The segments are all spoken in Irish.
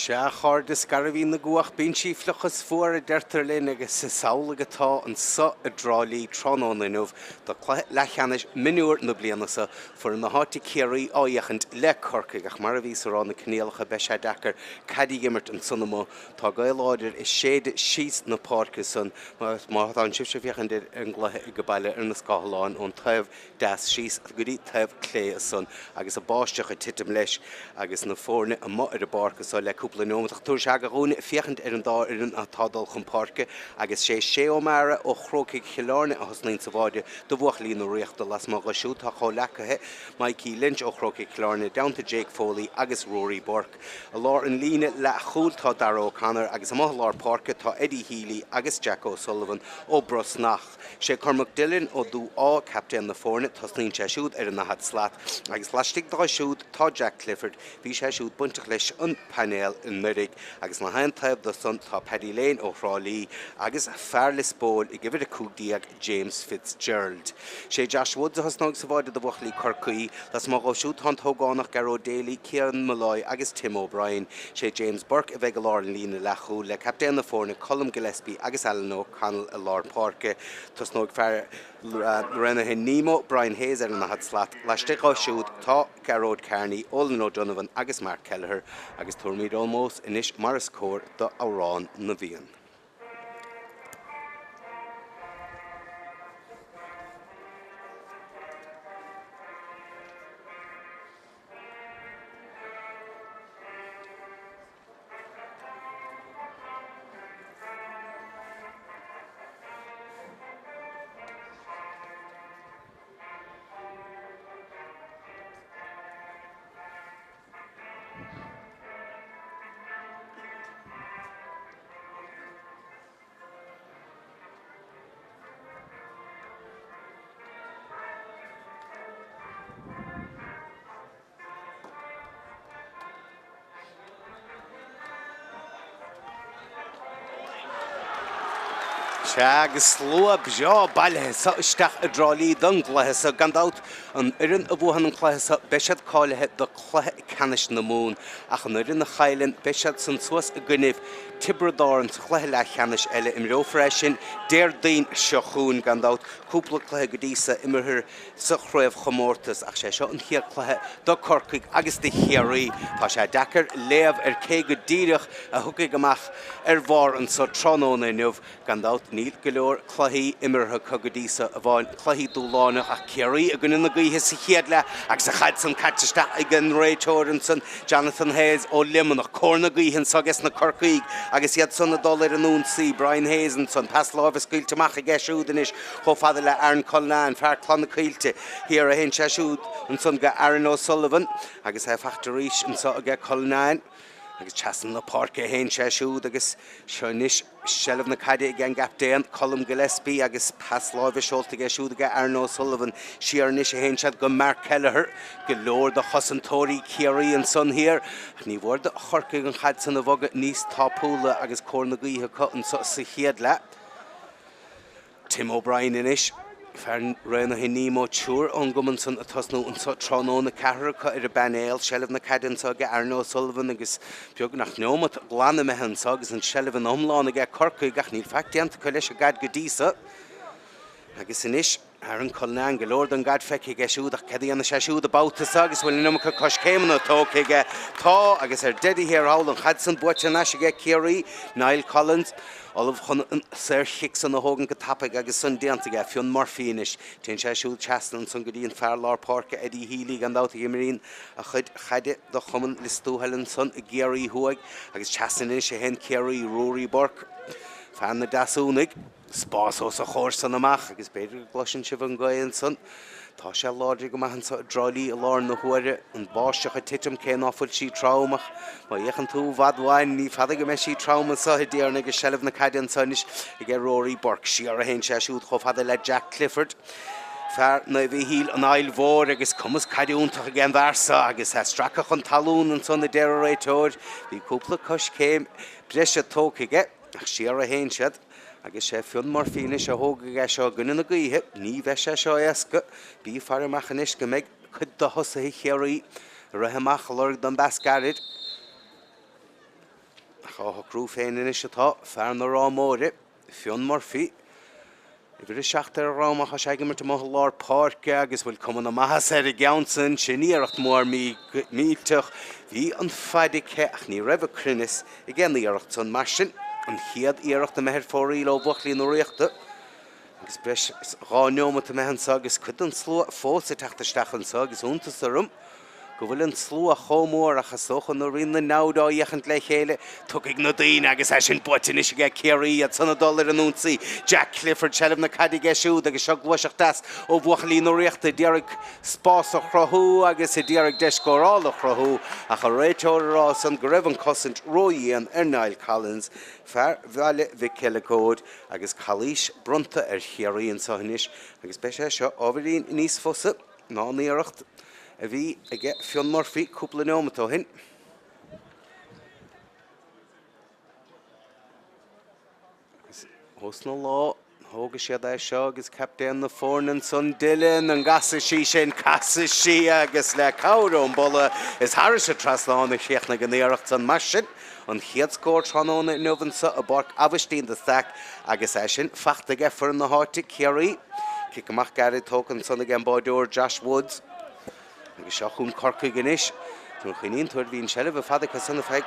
Seachar de Scarabhí na guach bín síflachas fuair a deirtar agus sa saola atá an sa a Tralee tránán inmh do Leathcheannais Mionúr na blianasa for na hátaí Ciarraí áiachant le Corcaigh ach mar a bhí rán na cnéalacha beise dachar cadí gimmert an sunamó tá gailáidir is séad síos na Pháirc san má an sibse bhíochan an gluthe i go baile ar na scathláin ón taobh deas síos go dtí taobh clé san agus a báisteach a titim leis agus na fórne a mo ar a barcas le cúpla nóach túair se agarún fiechant ar an dá ar an atádal chun Pháirc agus sé ó mara ó Corcaigh chiileáne a hosnaín sa bháide do bhuach líon riachta las má go siú tá chó lecathe Mikey Lynch ó Corcaigh chiileáne downta Jake Foley agus Rory Burke a lár an líne le chúltá Darragh O'Connor agus am lár Pháirc tá Eddie Healy agus Jack O'Sullivan ó Brosnach sé Cormac Dillon ó dú á captain na fórne tosnaín sé siúd ar an nahad slaat agus leistigh dá siúd tá Jack Clifford bhí sé siúd buintach leis an panel in Murig agus na hain taobh do sun tá Paddy Lane ó Tralee agus Pháirc Spórt I gibh a cúgdíag James Fitzgerald. Sé Josh Woods a hosnog sa bháide do bhuachlaí Corcaigh las má go siúd hon thógánach Garó Daly, Kieran Malloy agus Tim O'Brien. Sé James Burke a bheith go lár an lína lechú le captain na fórne Colm Gillespie agus Alan O'Connell a lár Pháirc. Tosnog fear Lorena Nemo, Brian Hayes ar an nahad slaat leistigh á siúd tá Garrod Kearney, Olin O'Donovan agus Mark Kelleher agus tuairmid almost inis Maris Cór do árán na bhíon. Agus slúab seo bailthe sa isteach a Tralee don gluthe sa gandát an irin a bhuahan an cluthe sa beisiad cáilethe do cluthe canis na mún ach an irin na chailen beisiad san suas a gcuineh tibredáin sa cluthe Leathcheannais eile im rófreisin Déardaoin seochún gandát cúpla cluthe go dtí sa imirthir sa chraibh chomórtas ach sé seo an chiar cluthe do Corcaigh agus de Ciarraí tá sé dachar léamh ar cé go díreach a thucaigh amach ar bhar an sa tránón inmh gandát níl go leor chluichí imirthe cogadísa a bháin chluichí dúlánach a Kerry a gine na gaotha sa chéad le agus a chaid san caiteiste ag an réiteoir san Jonathan Hayes ó Limonach cór na gaothain sagus na Corcaigh agus iad son na dul ar an únsaí Brian Hayes an son pas láimh scuilteach a gceisiúd inis cho fada le Aaron Conall Pháirc chlan na cailte hir a hen seisiúd an son go Aaron O'Sullivan agus he fachtaríis an so a ge Conall agus chasan na Pháirc a hen seisiúd agus seonis Shelf na caide gan captain Colm Gillespie agus pas láimh seolta ge siúd ge Aaron O'Sullivan siarnis a hen sead go Mark Kelleher go leor de chosantóirí Ciarraí an son hir ní bhór de Corcaigh an chaid san na bhogad níos tápúla agus cór na gaotha cut an sa chéad le Tim O'Brien inis Fear Rena Nemo Chúr an goman san a tosnú an sa tránó na cethracha ar a banéil Shelf na caidan sa ge Aaron O'Sullivan agus beag nach neomat glána mehan sa agus an Shelf an omláin a ge Corcaigh gach níl factianta chu leis a gad go dísa agus inis Aaron Conall go leor an gad feici ge siúd ach cedí anna sé siúd a báta sa agus bhfuil numcha cos céimna tócaigh tá agus ar deadí hir áil an chaid san buiteanna ge Ciarraí Niall Collins Olaf chun séir chic san na hógan go tappaigh agus san déanta ge fion morfínis ten sé siúd chastan san go dtíon fear lár Pháirc Eddie Healy gan dáta imirín a chud chaide do chuman listúhallan san a Géirí thuaig agus chastan is sé hen Ciarraí Rory Burke fan na dasúnig spás ó sa chóir san amach agus beidir glosin sibh an gáin san tá sé láidir go maihan sa Tralee a lár na huaire an báisteach a titim cén áfuil sí traumach má dhéchan tú bhadháin ní fada go me sí trauma sa déarna agus Shelf na caidan sanis i g Rory Burke siar a hen sé siúd cho fada le Jack Clifford Fear na bhí híl an ail mhór agus cumas caidiúntaach a gceann bharsa agus he stracach an talún an son na deire réiteoir bhí cúpla cos céim breise tócaige ach siar a hen siad agus sé fion morfínis a thóga seo gine na gaotha ní bheith sé seo éasca bí fear amach inis go méid chud do thosaí Ciarraí rathaach lorg don bascarid Tá grú féin inis atá fear na rá móra Fionn Murphy. If a Tráchtaire Craobhacha sé mar mo lár Pháirc agus bhfuil cum na maithas ar a gceansan sinníocht mór míteach hí an faidice ach ní raibh crunas I gceannaíocht san marsin an chiad íocht a mehir fórí ó bhuachlí nó riachta. Agus breis ráneomata mehansa agus cudan slua fósa teachtaisteach sa agus úntas arum. Go bhfuil an slua chomór a chasochan nó rinne náudá iachant le chéile tuigh na daoine agus sin butain is go Kerry at sanna dollar an únsaí Jack Clifford seilm na cadige siúd agus seo gluiseach das ó bhuachalí nó riachta Dearg spás a chrathú agus I Dearg deiscóráil a chrathú a chu réiteórrá san go raibh an cosint roií an Niall Collins fear bheile bhí ceilacód agus Cluiche brunta ar Ciarraí an sahanis agus be sé seo ábharín níos fosa ná níoracht a bhí ag Fionn Murphy cúpla nómatá hin. Hos na lá, thóga siad é seo agus captain na fórnan son Dylan an gasa sí sin casa sí agus le cabhrón bolla is Harris a trasláánna séachna go níoracht san marsin an chiad scór tróna nuhansa a barc Aibhistín de Staic agus sin fachta gefar na háte Ciarraí cic amach garad tócan son ag an báideoir Josh Woods agus seo chun Corcaigh inis tú chuoíonn tuair bhíon seileh a fada sanna feig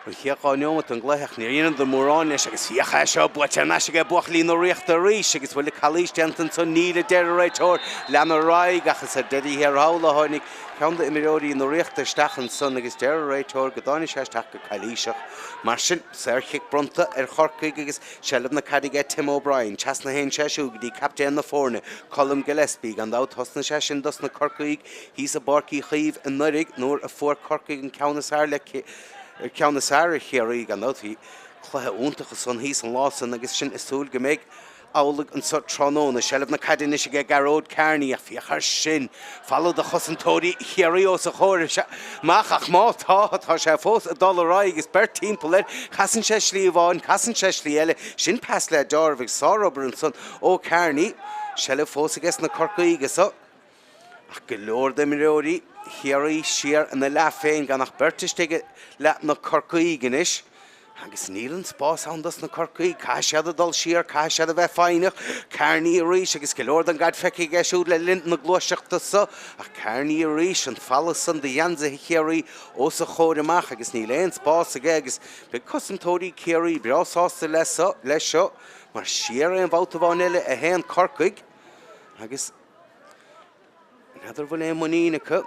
an chiaáneomat an gluicheach ní aonad do mórránis agus fiocha seo buiteanna go buachlí nó riachta ríis agus bhfuil Cluiche dentan son níle deirréiteóir leanna ráig achas a dedií ar hála tháinig ceanna imiróí nó riachta stachan son agus deirréiteóir go dáine seisteach go Cluiseach mar sin sairchic brunta ar Corcaigh agus seilm na cadige Tim O'Brien chas na hen seisiú go dtí captain na fórne Colm Gillespie gan dá tosna sesin dus na Corcaigh hís a barcí chaomh in nurig nóair a fuór Corcaigh an ceannasáir le ceannasáir Ciarraí gan dáthaí chluthe úntachas son hís an lásan agus sin is súil go méid álaigh an sort tróna seilm na cadine go garód cairní a fiochar sin fallad a chosantóirí Ciarraí os a chóir mach ach mátá tá sé fós a dollarrá agus ber timppla chasan sé slíomháin chasan sé slí eile sin pas le darbhah sárabar an son ó cairní seile fós agus na Corcaigh agus ach go leor de miróí Ciarraí siar an na le féin gan nach bertisteige le na Corcaigh inis agus níl an spás andas na Corcaigh cá sead a dul siar cá sead a bheith fáineach cairní a ríis agus go leor an gad feici geisiúd le lint na glóiseachta sa ach cairní a ríis an fallas san de dhéansa Ciarraí os a chóir amach agus níl éon spás aige agus be cosantóirí Ciarraí breásásta le seo mar siar an bhálta bháin eile a héan Corcaigh agus nadidir bhfuil é monínacha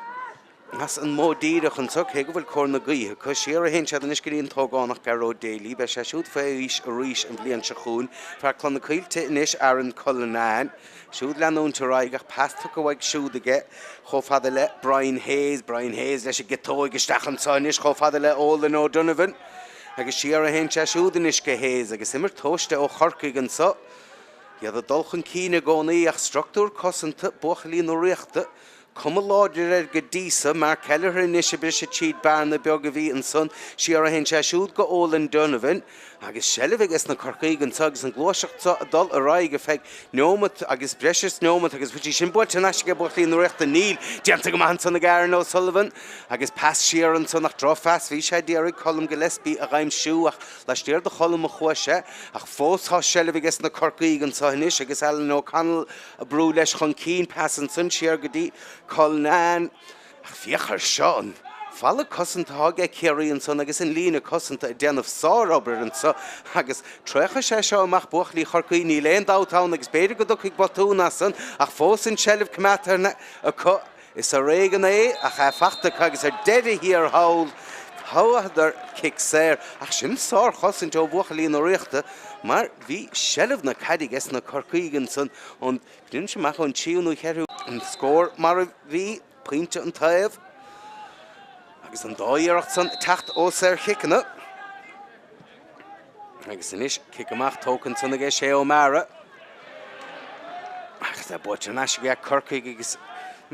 Nas an módíireach an sog go bhfuil cór na gaotha chu siar a hen sead an isciríonn tógánach garó déalaí be sé siúd fééis a ríis an blion se chuún fear chun na cuilte inis ar an Colnain siúd leanúnta ráigach pasta go bhaid siúd aige chofada le Brian Hayes leis gitóig isteach an sáinis chofada le Ólan O'Donovan agus siar a hen se siúd inis go Hayes agus immer tóiste ó Corcaigh an sa iad a dulchan cína gcónaí ach struchtúr cosanta buachalí nó riachta Cuma láidir go dísa mar ceilithir inis bris tíad bearna beag a bhí an son siar a hen sé siúd go Ólan Donovan agus seileh agus na Corcaigh an agus an glóiseachta a dul a ráig go feig nómat agus breis nómat agus bhutí sin buirte go buchlí nó reachta níl deanta go man san na Garen O'Sullivan agus pas siar an son nach drofas bhí sé Dearg Colm Gillespie a raim siúach leis tíir do cholam a chuise ach fósá seileh agus na Corcaigh an sahanis agus Ellen O'Conall a brú leis chun cín pas an son siar go dtí Colnain ach fiochar seán Falla cosanta ag Ciarraí an son agus in lína cosanta a déanamh sárabar an so agus trecha sé seo amach buachlí Corcaigh ní léon dátán agus beidir go duchaigh batúna san ach fós an seilh cmeatarna a co is a régan é a cha fachta agus ar deidir hí ar hawl háadar cic séir ach sin sár chosint ó buachalí nó riachta mar bhí seilh na cadige na Corcaigh an son ón bhíonn semach an tíúnú cheirú an scór mar bhí pointe an taobh agus an dáíocht san techt ó séir chicna agus inis cic amach tócan san aige sé ó mara ach tá buirteanna go Corcaigh agus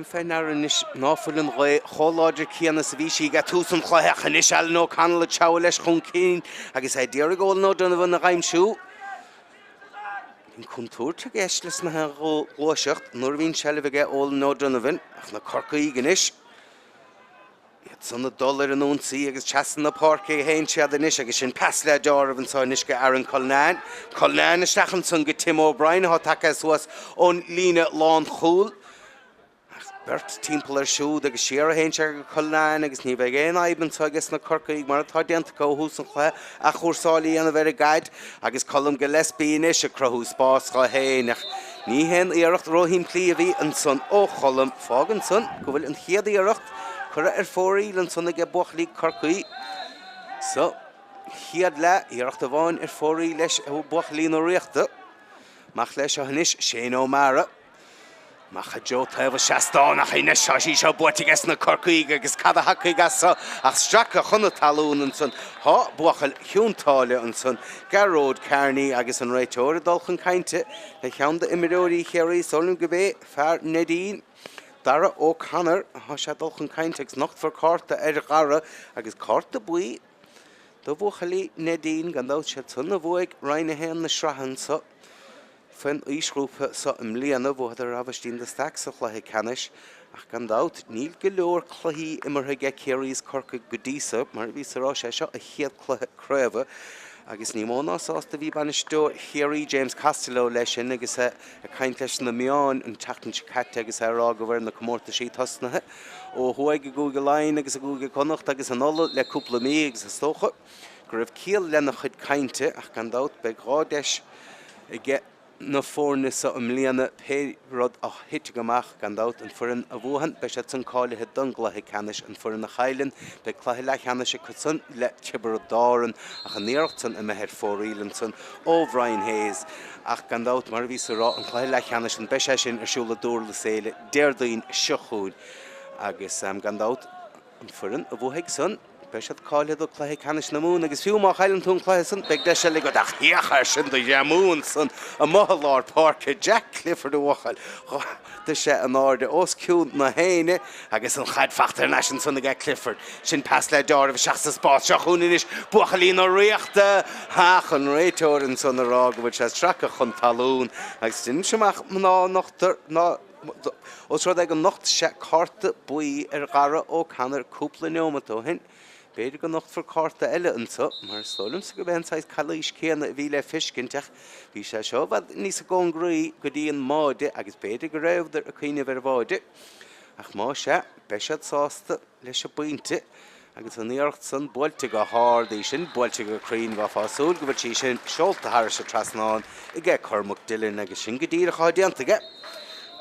féin ar inis náfuilin choláidir cíanna sa bhí si go túsan chluicheach inis Ellen O'Conall a teabhar leis chun cín agus é Dearg Ólan O'Donovan a raimsú chun túirte geislas na glóiseacht nuair bhíonn seilh aige Ólan O'Donovan ach na Corcaigh inis Son dollar an únsaí agus teasan na Corcaigh hain siad inis agus sin Peile dearbhann sáinis go ar an Conall. Conall isteachchan san go Tim O'Brien há take suas ón líne lán chúl. Bert timppla ar siúd agus Ciarraí hain siad go Conall agus ní bheith géan aibhann agus na Corcaigh mar atá déanta go hús an chlé a chóirsálaí ana bheith gaid agus colm go lesbí inis a crothú spás go hain. Ní hen iirecht roihím clíomhí an son ó cholam fágan son go bhfuil an chiad iirecht Cura fóraí an sanna go buachlaí Corcaigh. So, chiad le iirecht a bháin fóraí leis buachlaí nó riachta. Mach leis a hanis sé ó mara. Mach a jo taibh seastán a chéine seí seo buirtegas na Corcaigh agus cad a hacaigh ach stracha chuna talún an son há buachal hiúntáile an son garód Carney agus an réiteoir dulchan cainte le cheann de imimeóirí Ciarraí solum go bhéh fear Nadine. Dara ó Conall há sé dulchan cainte agus nocht for cárta ar gara agus cárta buí. Do bhuachalí Nadine gandát sé tunna bhuaig raine hen na srahan sa. Fan ísgrúpa sa mlíana bhuad ar Aibhistín de Staic sa Cluiche ach gandát níl go leor chluí imirthe ge Ciarraí's Corcaigh go dísa mar bhí sa rá sé seo a chiad Cluiche Craobhacha agus ní móna sásta bhí banistó Ciarraí James Costello leis sin agus a caint leis na Mionúr an teachtain sicate agus a rá go bhar na comórta sí tosnathe ó thuaig go go láin agus a go connacht agus an ola le cúpla mí agus a stócha go raibh cíal lena chud cainte ach gandát beag rádeis i gce na fórne sa mlíana Péile a hit goach gandát an furin a bhuahan be sé san cáilethe don Cluiche an furin na chailen be Cluiche Leathcheannais se chun le Ciarraí ach an níocht san imime fóraílan san ó Bhrain Hayes ach gandát mar bhí rá an Cluiche Leathcheannais an be sé sin arsúla dúr le céile Déardaoin seochún agus gandát an furin a bhuaigh san Besiad cáile do Cluiche Canis na mún agus fiú má chailen tún Cluiche san beag de se le go ach hiachar sin do mún san a mohalár Pháirc Jack Clifford do bhuachal de sé an áde os ciúnt na héine agus an chaid fachtar nasin san a Clifford sin Peile dearbh seach sa Spórt seachúnis buachalí nó riachta hach an réiteoir san a rá go bhfuil sé stracha chun talún agus sin semach ná nachtar ná os rud ag an nocht sé cárta buí ar gara ó Conall cúpla neomató hin Beidir go nocht for cárta eile ansa, mar stolim sa go bhéansáid Cluiche céanna bhí le fiscinteach, bhí sé seo bhad níos a gón graí go dtíon máide agus beidir go raibhdar a chuoine bhar bháide. Ach má sé, beisiad sásta leis a buinte agus an íocht san buailte go hádaí sin buailte go craoin bha fásúil go bhfuil sí sin seolta thar sa trasnáin i gce Cormac Dillon agus sin go dtír a cháideanta ge.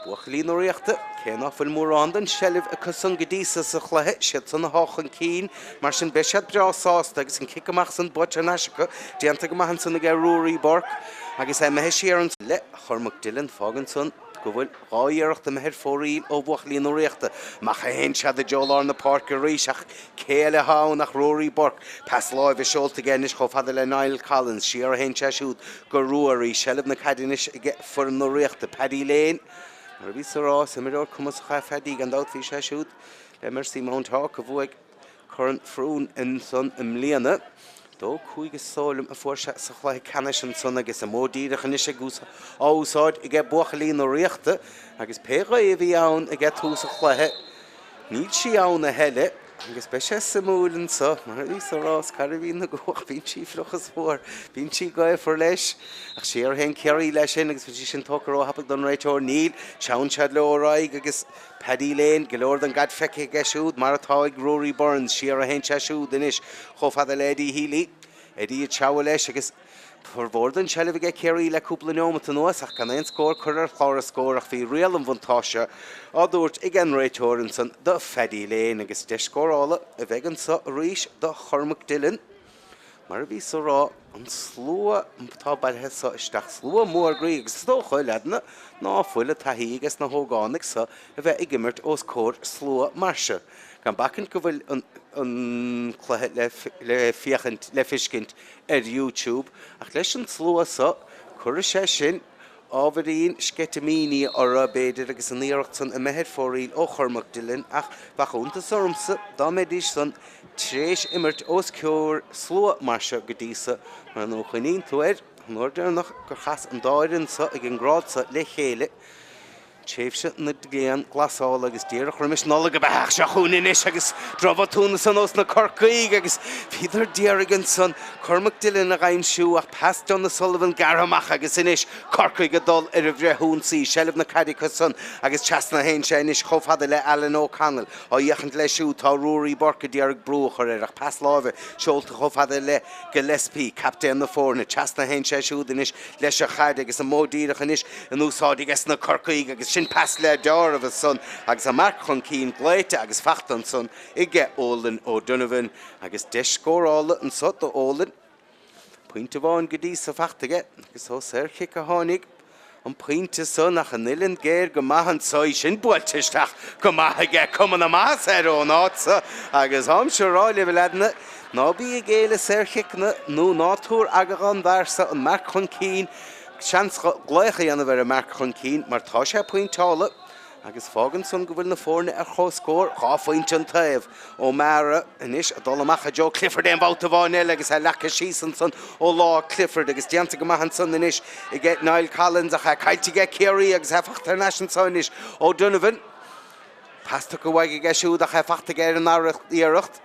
Buachalí nó riachta, cén áfuil mórrándan sellibh a cusan go dísa sa Cluiche siad san háchan cín mar sin beisiad breá sásta agus an cic san buite neisicha déanta go maihan san a rúirí Borc agus mehe siar an le Cormac Dillon fágan san go bhfuil ráíireachta mehead fóraí ó buachalí nó riachta mach a hen siad a deolár na Pháirc ríiseach céile hán nach rúirí Borc pas láimh i seolta génis cho fada le Niall Collins siar a hen siúd go ruairí sellibh na cadinis i gce for nó riachta Peile Mar bhí rá sa mireoir cumas cha fedí gandát bhí sé siúd le Mercy Mount Hawk a bhuaig chuan frún in son mlíana dó chuig sálam a fuair sa Cluiche Canis an son agus a módíireach is sé gús ásáid i gce buachalí nó riachta agus péga a bhí ann i gce tús a Cluiche níl sí ann na heile agus be sé sa múlan sa mar bhí rás car bhí na goch bhín sí flochas fór bhín sí gaibh for leis ach sé ar hen Ciarraí leis sin agus bhí sin tocar ó hapag don réiteoir níl seann sead leráig agus Peile go leor an gad feice geisiúd mar atá ag Rory Burns siar a hen siúd inis cho fada lédí hílí Eddie teabha leis agus Forbordan sellibh ge Kerry le cúpla neomata nuas ach gan éon scór chuir chláir scór ach bhí réal an bhaintáise á dúirt ag an réiteoir san do Peile agus de scórála a bheith an sa ríis do Cormac Dillon mar bhí rá an slua tá bailthe sa isteach slua mór graí agus tócha leadna ná fuile taí agus na hógánig sa a bheith ag imirt os cór slua marse gan bacinn go bhfuil an Cluiche le fiachant le fiscint ar YouTube ach leis an slua sa chuir sé sin ábharín scetamíní ar beidir agus an íocht san a mehead fóraí ó Cormac Dillon ach bachúnta sormsa dá méidís san tréis imirt os ceúr slua marse go dísa mar nó chuoín tú nuair dearnach gur chas an dáirann sa ag an grád sa le chéile Chéifse na géan glasáil agus díar chumis nóla go bheach se chuúnis agus drobatúna san os na Corcaigh agus híidir díaragan san chumach duine na gaimsú ach paston na Sullivan garamach agus inis Corcaigh go dul ar a bhrethúnsaí sellh na Cadicha san agus teasna hain sé inis chomhfada le Alan O'Connell ó dhéchant le siú tá Rory Burke díarag brúchar ar ach pas lábhe seolta chomhfada le Gillespie captain na fórna teasna hain sé siú inis leis a chaide agus a módíireach inis an úsáid agus na Corcaigh agus sin pas le dear of a son agus a marc chun cín gléite agus fachtan son I get Olin ó Donovan agus deis scórála an sot ó Olin Pointe bháin go dtí sa fachtaige agus ó Ciarraí a tháinig an pointe son ach an ilan géir go maithan soid sin builteisteach go maithaige cuman na más ar ó náta agus am seoráile bh leadna ná bí I géile Ciarraí nó nátúr agagan bharsa an marc chun cín Chans gleiche an bhar a marc chun cín mar tá sé pointála agus fágan son go bhfuil na fórna ar chóscór cháfaint an taobh ó mara inis a dul amach a Joe Clifford an bhálta bháinile agus a lecha sísan son ó lá Clifford agus deanta go maithan son inis I get Niall Collins a cha caiitige Kerry agus hefachtar nasin son inis ó Donovan pasta go bhaige geisiú a cha fachta géir an íirecht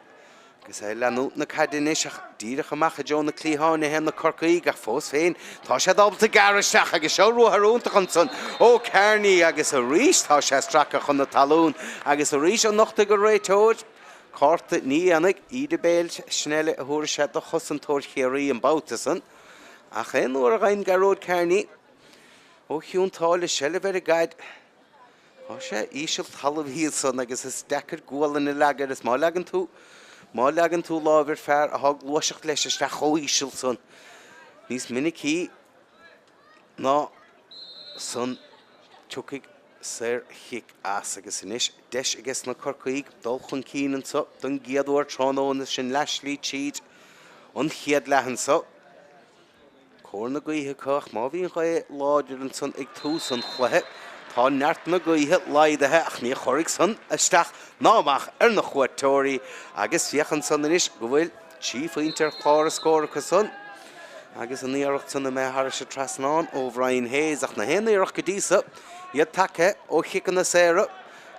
agus é leanú na cadinis ach díirech amach a Joe na clíháinna hen na Corcaigh ach fós féin tá sé dábalta garisteach agus seo ruthúnta chun son ó Kearney agus a rís tá sé stracha chun na talún agus a rís an nachta go réitóid Cárta ní annig iad béil snelle a thuair sé do chusantóir Ciarraí an bátasan ach é nuair a ghain garód Kearney ó hiúntála selle ver a gaid ó sé ísilt halmhíad son agus is decar gúil na legar is má legan tú Má legan tú lábhar fearr a thug luiseach leis iste choíisiil son. Níos minicí ná son tucaigh Ciarraí as agus inis deis agus na Corcaigh dul chun cían sa don giadúir trónóna sin leislí tíd an chiad lehan sa. Cór na gaotha cach má bhíon cha láidir an son ag tú san chluithe Tá neart na gaotha laidathe ach ní choirigh san isteach námach ar na chuairtóirí agus fiochan san inis go bhfuil tíofaintear chláir scóracha son agus an íirecht san na méthar se trasnán ó Brian Hayes ach na héna íireach go dísa iad take ó chican na séra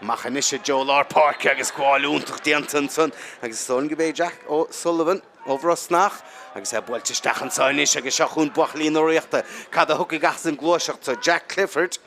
machchan is sé Joe Lár Pháirc agus gháilúntach déantan son agus son go bé Jack ó Sullivan ó Bhrosnach agus é builteisteach san inis agus seo chun buachlín ó riachta cad a thug I gas an glóiseach sa Jack Clifford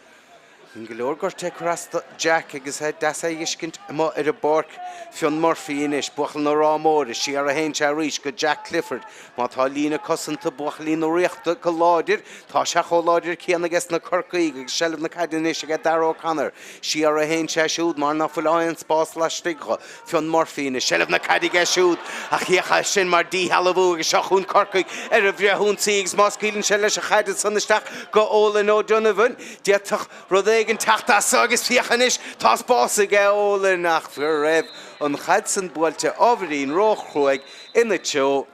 Yn gylor gorte crasta Jack agus he dasa ischkint ma ar a borc fion Murphy inis buachal na rámór is Ciarraí Ciarraí go Jack Clifford má tá lína cosanta buachlín ó riachta go láidir tá se cho láidir cían agus na Corcaigh agus sellh na cadinis a Darragh O'Connor Ciarraí siúd mar na fuláin spás leistigha fion Murphy inis sellh na cadig siúd a chiecha sin mar dí halabú agus seachún Corcaigh ar a bhrethún sígus más cílinn se leis a chaidir san isteach go Olin ó Donovan diatach rodé An Tráchtaire agus fiachanis tá spása ge óla nach fur raibh an chaid san buailte ábharín róchróig ina teo.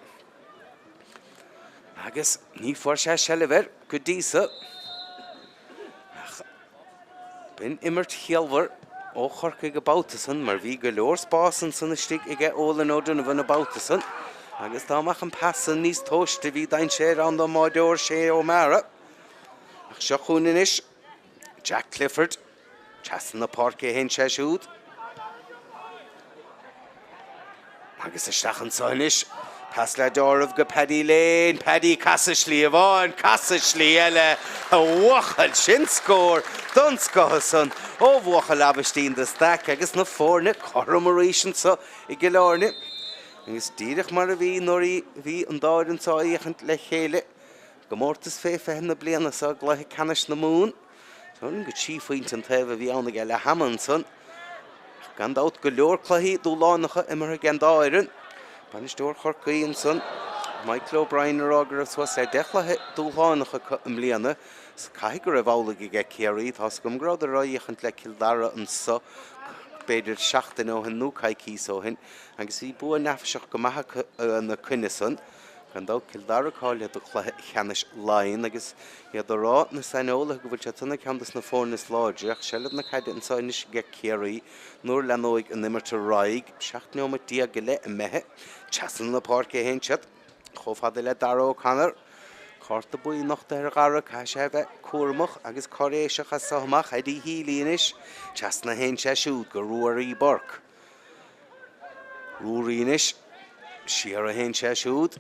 Agus ní fuair sé sellibhar go dísa. Bin immert chialmhar ó Corcaigh go bátasan mar bhí go leor spásan san istigh I ge óla nó duna bhana bátasan. Agus dámach an pasan níos tóiste bhí dain sé an do máideoir sé ó mara. Ach seo chúninis Jack Clifford, chasan na Pháirc hen sé siúd. Agus a stachan soinis, pas le dormh go Paddy Lane, Paddy casa slí a bháin, casa slí eile, a bhuachal sin scór, don scohasan, ó bhuachal Aibhistín de Staic agus na fórne, corromoration sa I gilárne. Agus díirech mar a bhí nóirí bhí an dáirin sa íchant le chéile, go mórtas féfa hen na bliana sa gluthe canis na mún. Son go tíofaint an taobh bhí anna ge le haman son. Gan dát go leor cluichí dúlánacha imar gan dáirin. Banistóir Corcaigh son. Michael O'Brien ar águr was sé declathe dúlánacha im bliana. Sa caiith go raibh álaigh ge Ciarraí tá gom grád a ráíochant le Kildare an sa beidir 16 ó hin núcaí ó hin agus bhí bua nefseach go maithe na cuine son. Gan dá Kildare cáile do cheannis láin agus iad rá na sainóla go bhfuil se tunna ceantas na fórnas láidir ach sellad na caide an sáinis ge Ciarraí nuair leanóig an nimir raig seachtneomad dia go le a methe teasan na Pháirc hen siad chomhfada le Darragh O'Connor Chorta buí nach ar gara caiise bheith cuairmach agus choréiseach a sohamach a dí hílínis teas na hen sé siúd go ruaí borc. Rúrínis siar a hen sé siúd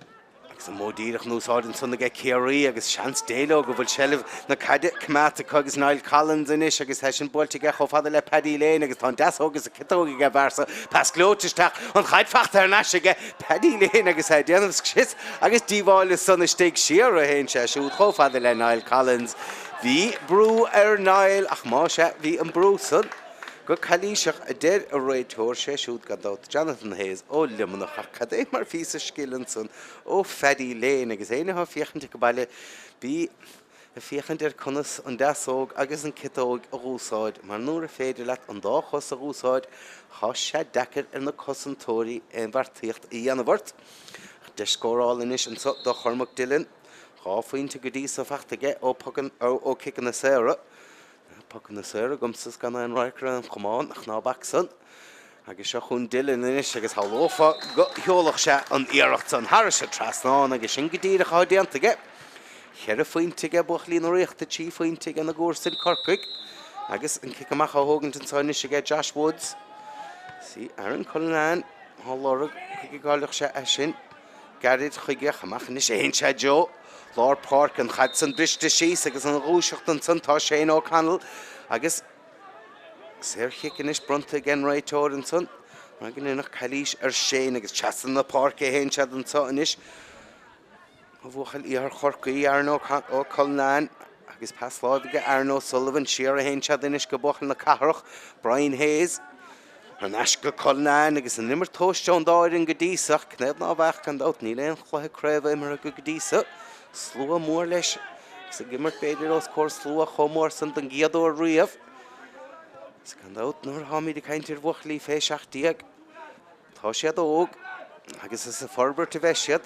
agus a módíireach núsáidin sunna ge Ciarraí agus seans déile go bhfuil sellh na caide cumata agus Niall Collins inis agus hesin boilte ge chofada le Peile agus tá deas agus a citóga ge bharsa pas glóteteach an chaidfacht ar naise ge Peile agus é déanamh sis agus díháil is sunna Staic siar a hen sé siúd chofada le Niall Collins. Bhí brú ar Niall ach má sé bhí an brú sun. Go Cluiche a déir a réitóir sé siúd gadát Jonathan Hayes ó limanach cad é mar fís a scillan sun ó Peile agus éanaá fiochananta go bailile bí a fiochan ar conas an deasóg agus an citóg a rúsáid mar nuair a féidir leat an dá chos a rúsáid há sé decar ar na cosantóirí an bhartíocht í dhéanamhart. De scóráil inis an do chormach Dillon há faointe go dtí sa fachtaige ó cican na séra. Pacan na séra gomsas gan an raicre an chomán ach ná baxan. Agus se chun Dillon inis agus hálófa heolach sé an iirecht san Harris se trasnáin agus sin godíire chádiantaige. Cheir a faointige buch líon réachta tí faointige an na gcúrsain Corcaigh agus an cicamach a hógant an sáinne se ge Josh Woods. Sí Aaron Conall hálóra chuige gáileach sé sin garid chuige chamach ní sé hen sé Joe. Lord Pháirc an chad san briste síos agus an rúiseach an san tá sé ó Conall agus séir chicanis bronta gen réitóir an san mar gin nach Cluiche ar sé agus teasan na Pháirc é hen sead an sa inis a bhuachail í ar Corcaigh Arno ó Conall agus pasláige Arno Sullivan siar a hen sead inis go buchail na cathrach Brian Hayes an eisce Conall agus an nimmer tóisteán dáir an godísach cnéad ná bheach an dát ní leon chluthe Craobhacha mar a go godísa slua mór leis sa gimmert beidir os cór slua chomór san den giadóir riamh. Sa gan dát nuair hámid i caintir bhuachlí fé seachtaíag. Tá siad óg agus is a forbert a bheisiad.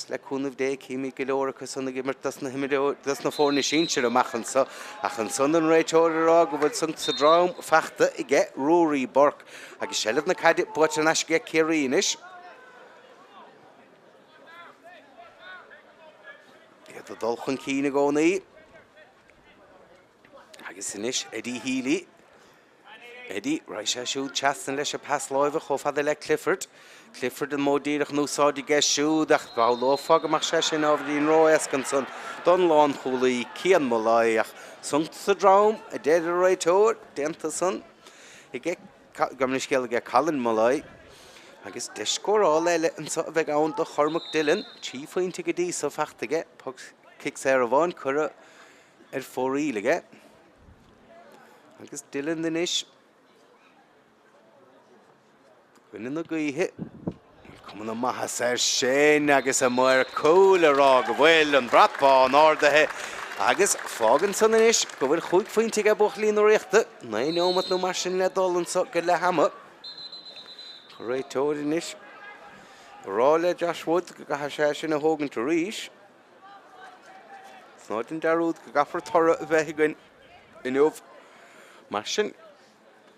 Le cúnamh dé cíimi go leorcha sanna gimmert das na fórna sínsir amachchan sa ach an son an réitóir ará go bhfuil sun sa drám fachta i gce ruaí borc agus sellh na caide buit an eis ge Ciarraí inis. The dulchan cína gcónaí agus inis Eddie Healy. Eddie ra sé siúd teastan leis a pasláimhe chomhfada le Clifford. Clifford an módíireach núsáide ge siúd ach gá lófag amach sé sin ábhríon róescan san don lán chulaí cían moláí ach sunta sa drám a déad a réitóir déanta san i gce gamnis céal ge Colin moláí agus deiscóráil eile an sa bheith ann do chormach Dillon tí faointe go dtí sa fachtaige cic Ciarraí cura ar fóríige agus Dillon inis Gwynn na gaithe Cuman na maithas ar sin agus a mar cúil ará go bhfuil an bratbá an ordathe agus fágan san inis go bhfuil chuig faointe a buchlín ó réachta na ómat nó mar sin le dul an so go le hama réitóir inis rá le Josh Wood go gatha sé sin a hógan tar ríis snáid an dearúd go gafar torra a bheith gin inmh mar sin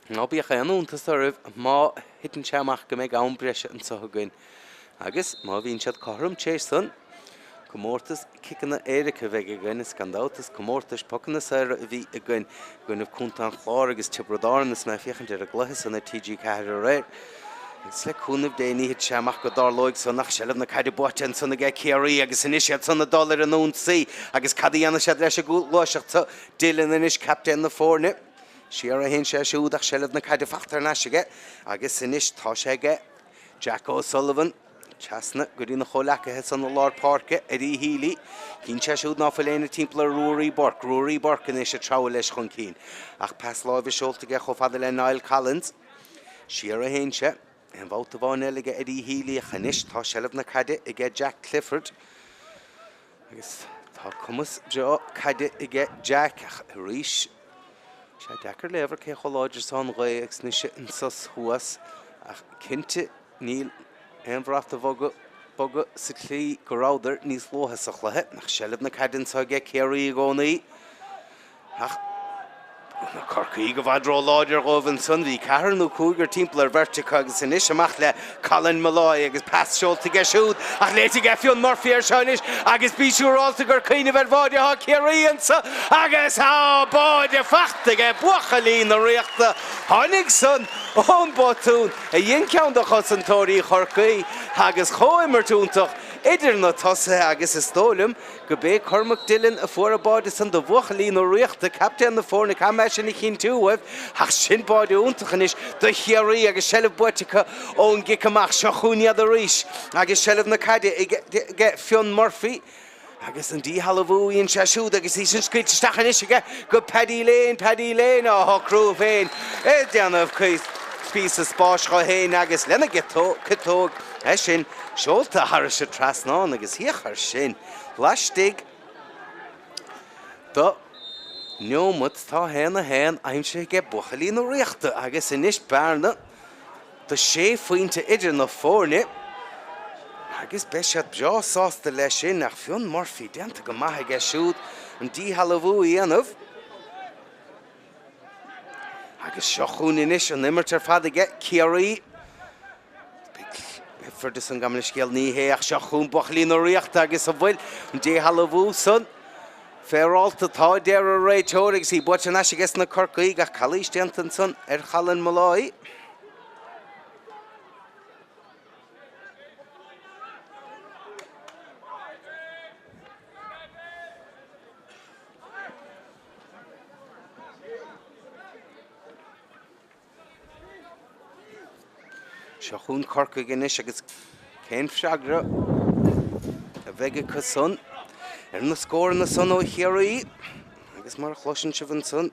ná bíoch anúntas aribh má hitan seamach go méid ann breise an sothagain agus má bhíonn siad chom tééis san go mórtas cicanna éiricha bheith a gin is gandátas go mórtas pocanna saoire a bhí a gin gunmh cúnta an chlár agus tibredánas me fiochan ar a gluthas san na TG ceir a réir Is le cúnamh déanaí seamach go dárlóig san nach sellh na caidir buin sanna g Ciarraí agus inisiad sanna dollar an ún saí agus cadíanana sead leis a gúil láiseachta Dillon inis captain na fórne. Siar a hen sé siúdach sellh na caidir fachtar naisige agus inis tá sé Jack O'Sullivan Chasna go dtí na choleacathe san na Lord Pháirc Eddie Healy cín sé siúd ná foiléanna timppla Ruaí Borc inis a trabhfuil leis chun cín ach pas láimh seoltaige cho fada le Niall Collins siar a hen sé an bhóta bháin eile Eddie Healy a chanis tá sellh na caide i Jack Clifford agus tá cumas jo caide i Jack ríis sé dechar lever cé choláidir san ré ag snise an sus thuas ach cinnte níl an bhreaachta boga sa clí go ráidir níos lótha sa chluthe nach sellh na caidann sa g Ciarraí gcónaí ach Corcaigh go bhadró láidir góibhann son bhí ceathair nó cúigear timpeall ar bheirt agus inis amach le Colin Malloy agus pass seolta go siúd ach léite go Fionn Murphy ar seonis agus bísúrálta gur cuoineh ar bháide há Ciarraí ansa agus há báide fachta go buachalín na riachta tháinig son ón botún a dhéon ceann do chosantóirí Corcaigh agus chomhartúntaach idir na tosa agus is tólim go bé Cormac Dillon a fuair a báide san do bhuachalín na riachta captain na fórna cha sin na chin túwah ach sin báide úntachanis do Ciarraí agus sellh buiticha ón gicamach seachúniad a ríis agus sellh na caide ige Fionn Murphy agus an dí halahúíonn se siúd agus í sin scuilte stachanis ige go Peile á Craobhain deanamh chuis spís a spáis go héin agus lena citóg sin seolta thar se trasnán agus hiachar sin Leathcheannais do Neomad tá héna héin aimse ge buchalí na riachta agus inis bearna do sé faointe idir na fórne agus beisiad beásásta leis sin nach Fionn Murphy déanta go maithe ge siúd an dí halahú anamh agus seachún inis an imirt ar fad ige Ciarraí Furdas an gamla scéal níhéach seachún buchalí na riachta agus a bhfuil an dí halahú son Féráilta tá déir a réitóir agus í buite na agus na Corcaigh ach Cluiche déantan son ar Colin Malloy. Seachún Corcaigh inis agus cén freagra a bheige chu son na scóir na son ó Ciarraí agus mar chluiseann se bhain son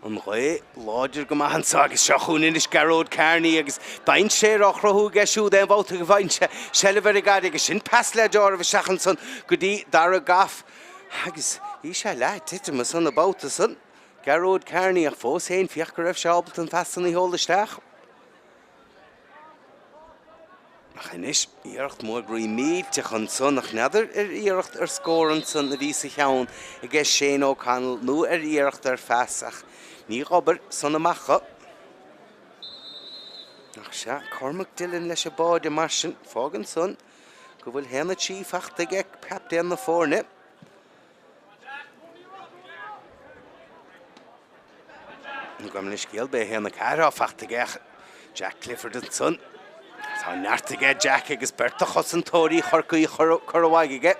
an ré láidir go maithan agus seachún inis Gearóid Kearney agus bain sé á chruthú ge siúd an bhálta go bhainte sellh ar a gaiide agus sin pass le deir a bheith seachan son go dtí dar a gaf agus í sé le tiite me son a báta son Gearóid Kearney ach fós héin fioch go raibh seábalt an fesan í hólaisteach. Ach inis íirecht mór grí mílte chun son ach neidir íirecht ar scóran son a bhí sa cheann I gceist Shane O'Connell nó íirecht ar feasach ní obair son amachcha. Ach se Cormac Dillon leis a báide mar sin fágan son go bhfuil héna tí fachta ag captain na fórne. Nó gamla scéal bé héna cara fachta ag Jack Clifford an son. Tá neart aige Jack agus berta chosantóirí Corcaigh Craobhacha aige.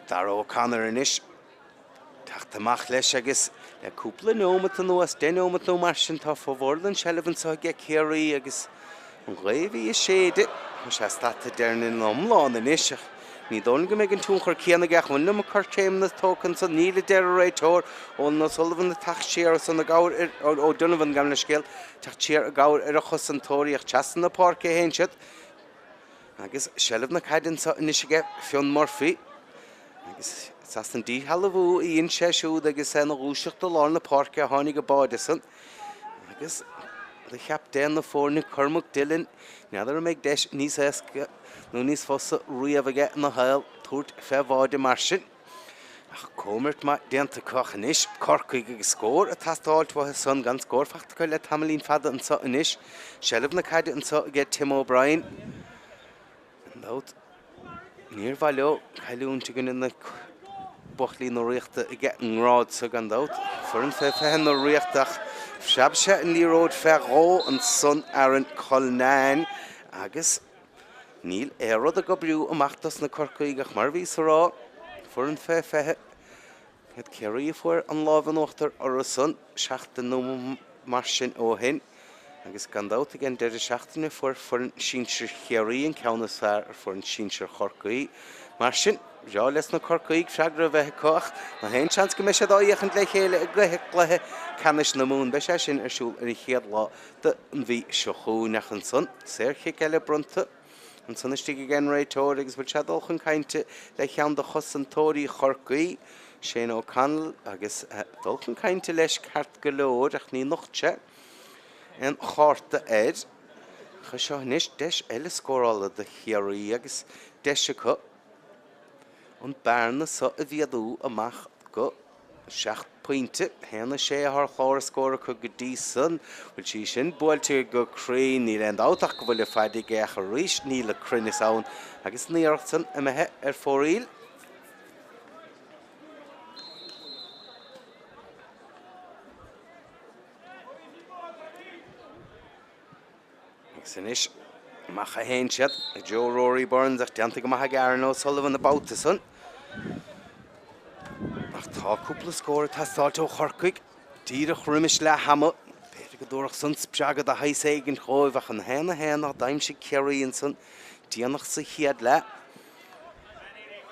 Dar O'Connor inis teachtamach leis agus le cúpla nómad an nuas den nómad nó mar sin tá fómhórlan sellh sa ige Ciarraí agus an ghaibhí is séide mu sé stata dearna in omláin inis ní dóna go méid an tún chur céanna gach muna mar chuirtéim na tócan sa níla deir a réitóir ó na Sullivan na tacht séar san na gáir ó Donovan gamla scéal tacht séar a gáir ar a chosantóirí ach teasan na Pháirc é héin siad agus sellh na caidan sa inis aige Fionn Murphy agus sas an dí halahú íon sé siúd agus na rúiseach do lár na Pháirc a tháinig go báide san agus le cheaptain na fórne Cormac Dillon neadar a méid deis níos éasca nó níos fosa riamh aige na hail tuairt feabháide mar sin ach cómirt má déanta coch inis Corcaigh agus scór a tastáilt bhathe son gan scórfachta go le tamlín fada an sa inis sellh na caide an sa aige Tim O'Brien an dát níor bhaileo chailúnta gine na buchlí nó riachta aige an rád sa gan dát furann fehan nó riachtach Seabse an líróid ferró an son Aaron Colnain agus níl éad a go briú amachtas na Corcaigh ach mar bhí sa rá furann fethe het Ciarraí fuair an lábhanachtar ar a son seachta nó mar sin ó hin agus gandát igen deidir seachtainna fuair sínsir Ciarraí an ceannas fearr ar fuair sínsir Corcaigh mar sin Rá leis na Corcaigh freagra bheith coch na hain seans go meisiad áíochant le chéile a gluthe canis na mún be sé sin arsúil ar chéad lá de an bhí seochúneach an son séir chic eile brunta an son istí gan réitóir agus bhfuil sé dulchan cainte le cheann do chosantóirí Corcaigh Shane O'Connell agus dulchan cainte leis ceart go leor ach ní nochtse an cháirta éid chu seo níos deis eile scórála de Ciarraí agus deise chu an bearna sa a bhíadú amach go. 7 pointe hena sé haar chlár scóra chu go dtí san bhfuil sí sin buailte go craí ní le áach go bhfuil feidig a ríis ní le cruinnis ann agus níocht san imethe fóríl. Agus inis macha héin siad Joe Rory Burns ach deanta go maithe garan ó Sullivan na bouta san. Ach tá cúpla scóra tátáilte ó Corcaigh díreach rimis le hama Peile go dúrach san speagad a hais éigen chomh ach an héna daim si Kerry an san díanach sa chiad le.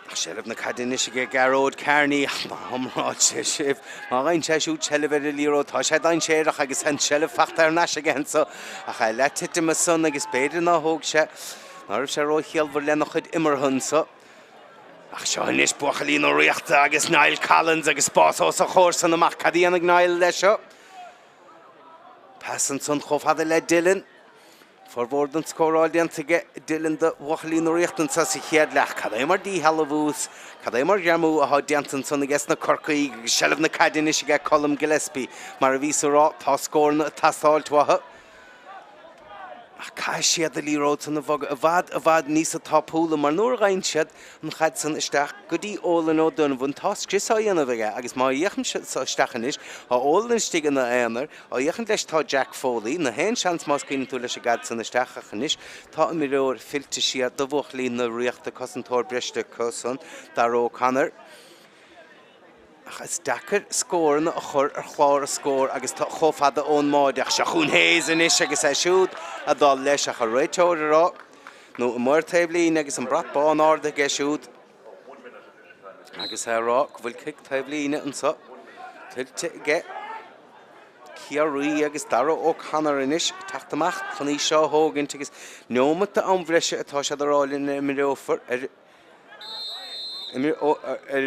Ach sélibh na cadine si go garód Carney ach má hamráid sé sibh má gain teisiú sélibh ar a líró tá sé dain séireach agus hen sélibh fachta ar nas again so ach a le tiite ma san agus beidir ná thóg sé náibh sé ró chealbhar le nach chud imarthun so. Ach seo inis buachalín ó riachta agus Niall Collins agus spásó sa chóir san amach cadíon ag Niall le seo. Passan san chomhfada le Dylan. Forward an scóráil deantaige Dylan de buachalín ó riachtan sa chiad lech. Cadé mar dí halabhús, cadé mar dearmú a há deantan san agus na Corcaigh agus sélibh na cadine si ga Colm Gillespie mar a vís rá tá scór na tasáil tuatha. Ach cai siad a líród san a bhad níos a tápúla mar nuair gain siad an chad san isteach go dtí ólan ó Donovan tá scrisa dhéanamh aige agus má dhéachn sa isteachan is á ólan stigan na éanar á dhéachn leis tá Jack Foley na hen seans más cín tú leis a gad san isteachachan is tá mi róir filte siad do bhuachlín na riachta cosantóir breiste cosan dar ó Conall. Ach is dachar scóran a chur ar chlár a scór agus tá chomhfada ón máideach se chun héas inis agus é siúd a dá leis a chu réiteóir ará. nó an mar tablín agus an brat bán áda ge siúd. Agus é rá go bhfuil cic tablíne an sa. Tuilte ge Ciarraí agus dara ó Conall inis teachtamach chun í seo hógant agus nómata an bhreise atá se arálinn ar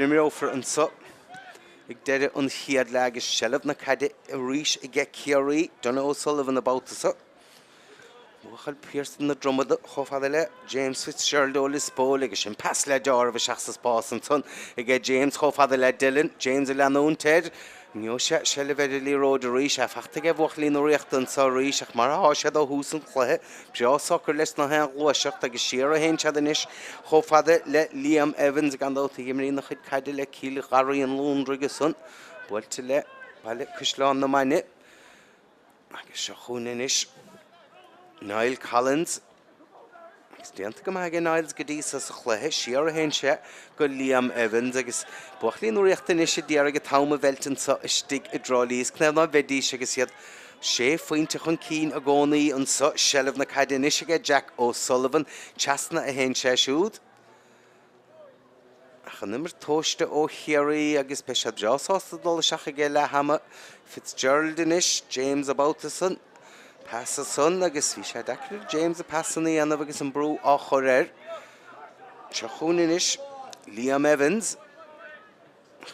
imirófar an sa. Ig deire an chiad le agus sélibh na caide a ríis i gce Ciarraí Donna O'Sullivan na bouta sa. Buachal Pearson na dromada chomhfada le James Fitzgerald ó Lisbó agus sin pas le dearbh seach sa spás an son i gce James chomhfada le Dylan, James a leanún Ted. Nio sé sélibh ar a líród a ríis a fachta ge bhuachlín ó riachtan sa ríis ach mar a háisiad ó hús an chluthe breá soccer leis na hen gluaiseacht agus siar a hen sead inis chomhfada le Liam Evans gan dóta imrí na chud caide le cíle Ciarraí an Lúndra agus son buailte le baile Cúisleán na maine agus seo chuin inis Niall Collins agus déanta go maithe Niles go dtí sa chluthe siar a hen sé go Liam Evans agus buachlín ó riachta inis sé dearg a táma bheltan sa istigh i Tralee cnéad ná bheidís agus iad sé faointe chun cín a gcónaí an sa sélibh na caide inis ige Jack O'Sullivan teasna a hen sé siúd. Ach an nimir tóiste ó Ciarraí agus pe sé deásásta dul seach ige le hama Fitzgerald inis James a Bautason Passa son agus bhí sé dacr James a passaní anamh agus an brú á choréir. Se chuin inis Liam Evans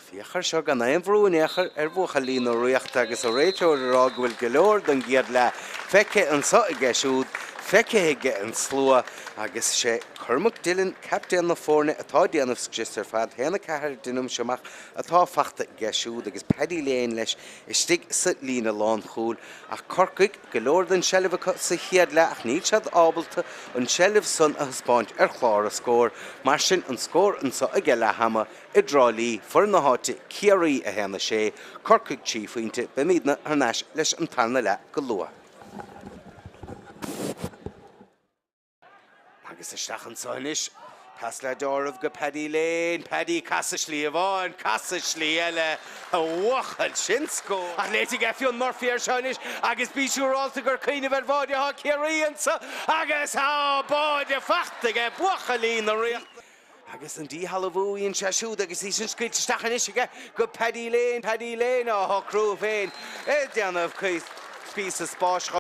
fiachar seo gan éon bhrún éachar ar bhuachalín ó riachta agus ó réiteóir ará go bhfuil go leor don giad le feice an sa i gceisiúd feice ige an slua agus sé Cormac Dylan captain na fórne atá déanamh scrist ar fad héna cethir duine seach atá fachta gceisiúd agus Paddy léin leis istigh sa lína lán chúl ach Corcaigh go leor den sélibh sa chiad le ach níl siad ábalta an sélibh san a thuspáint ar chlár a scór mar sin an scór an sa ige le hama i Tralee for na háte Ciarraí a héna sé Corcaigh tíofaointe be míadna ar neis leis an tarna le go lua. Agus isteach an sa inis pas le dearbh go Paddy léin Paddy casa slí a bháin casa slí eile a bhuachal sin scór ach léite ge fiún Murphy ar seo inis agus bíisiúrálta gur caoineh ar bháide á Ciarraí an sa agus á báide fachta ge buachalín a riachta. Agus an dí halabhúíonn sé siúd agus í sin scuid isteach inis ige go Paddy léin á Craobhain déanamh spís a spás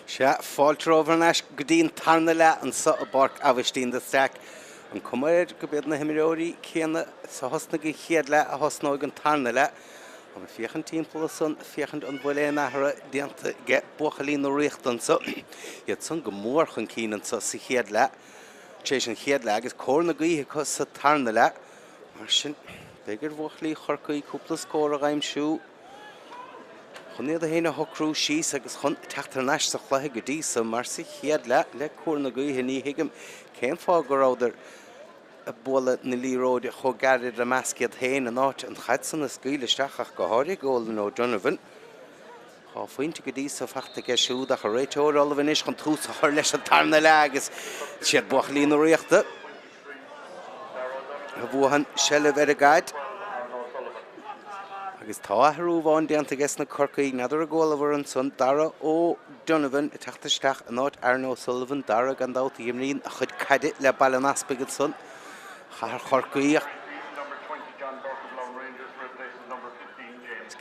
Se fáilte over nas go dtíon tarna le an sa a barc Aibhistín de Staic. An cumir go bead na himireoirí céanna sa hosna go chéad le a hosna an tarna le. An fiochan timppla san fiochan an bhfuil éanathra déanta ge buchalín nó riachtan sa. Iad san go mór chun cínan sa chéad le. Tééis an chéad le agus cór na gaotha cos sa tarna le. Mar sin begur bhuachlí Corcaigh cúpla scór a ghaimsú. Chuniad a héna hocrú síos agus chun Tráchtaire sa chluthe go dtí sa mar sa chéad le cór na gaotha ní hiigim céim fá go ráidir a bóla na líróide cho garid a measciad héin an áit an chaid san na scaoileisteach ach go háirig ggóla nó Donovan. Chá faointe go dtí sa feachta geisiúd ach a réiteoir olbhain is chun tús a chuir leis an tarna le agus siad buachlín ó riachta. A bhuahan sellh ar a gaid. Agus tá athhrúbháin déanta gas na Corcaigh nadidir a ggóla an son dara ó Donovan i teachtaisteach an áit Arno Sullivan dara gan dáta imríonn a chud caide le bailin aspagad son. Char Corcaigh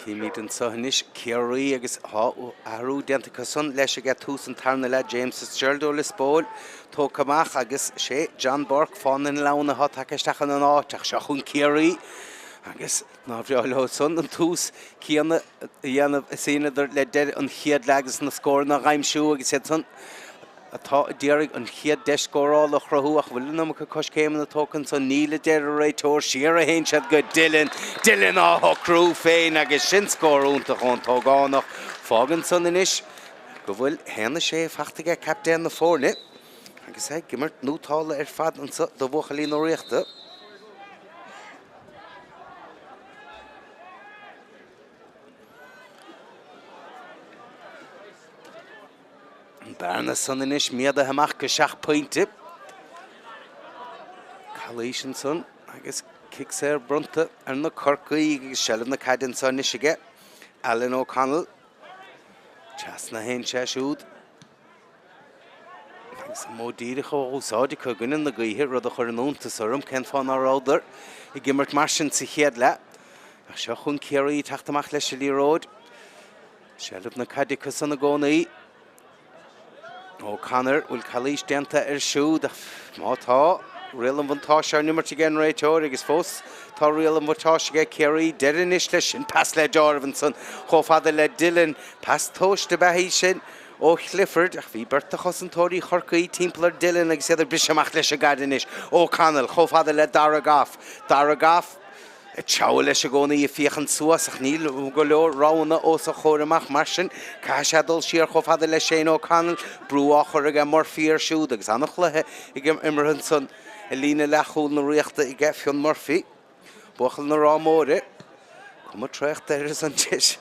Cíimiid an sohanis Ciarraí agus ahrú déanta cason leis a get tús an tarna le James Fitzgerald le Spórt tócamach agus sé John Burke fáin in lána há takeisteach an áit ach se chun Ciarraí. Agus ná bhreáil son an tús cíanna dhéanamh séanaidir le deir an chiad le agus na scóir na ghaimsú agus sé son atá déirigh an chiad de scóráil a chrathú ach bhfuil nó go cos céim na tócan son níla deir a réiteoir siar a héin sead go Dylan á hocrú féin agus sin scóirúnta chun tógánach fágan son inis go bhfuil héna sé feachtaige captéin na fórne agus é gimmart nútála ar fad an do bhuachalín ó riachta. Barna son inis miad a haach go 6 pointe. Cluiche son agus kick sé brunta ar na Corcaigh agus sellh na caidan son isige. Alan O'Conall. Chas na hen siúd. Agus módíire cho úsáide chu gunan na gaotha rud a chur an únta sorum cén fáin áráidir I gimmart mar sin sa chéad le. Ach seo chun Ciarraí teachtamach leis a líróid. Sellh na caidicha san na gcónaí. O'Connor will Cluiche déanta ar siúd mátá rialan bhatáise ar numartí gan réiteoir agus fós tá rialan bhatáise Kerry deireann is leis sin pas le Deardaoin son chomh le Dylan pas tóiste bheithí sin ó Clifford ach bhí berta chosantóirí Corcaigh timpplair Dylan agus idir briseach leis a gaidan is O'Connell chomh le Daragaf Teáil leis a gcónaí I fiochan suas ach níl go leor rána os a chóramach mar sin caiisiadul siar chomh le Shane O'Connell brú áchar a Murphy ar siúd agus annach lethe I immerhan son a lína lechúil na riachta I geffion Murphy buchal na rámóre cum a Tráchtaire an tiis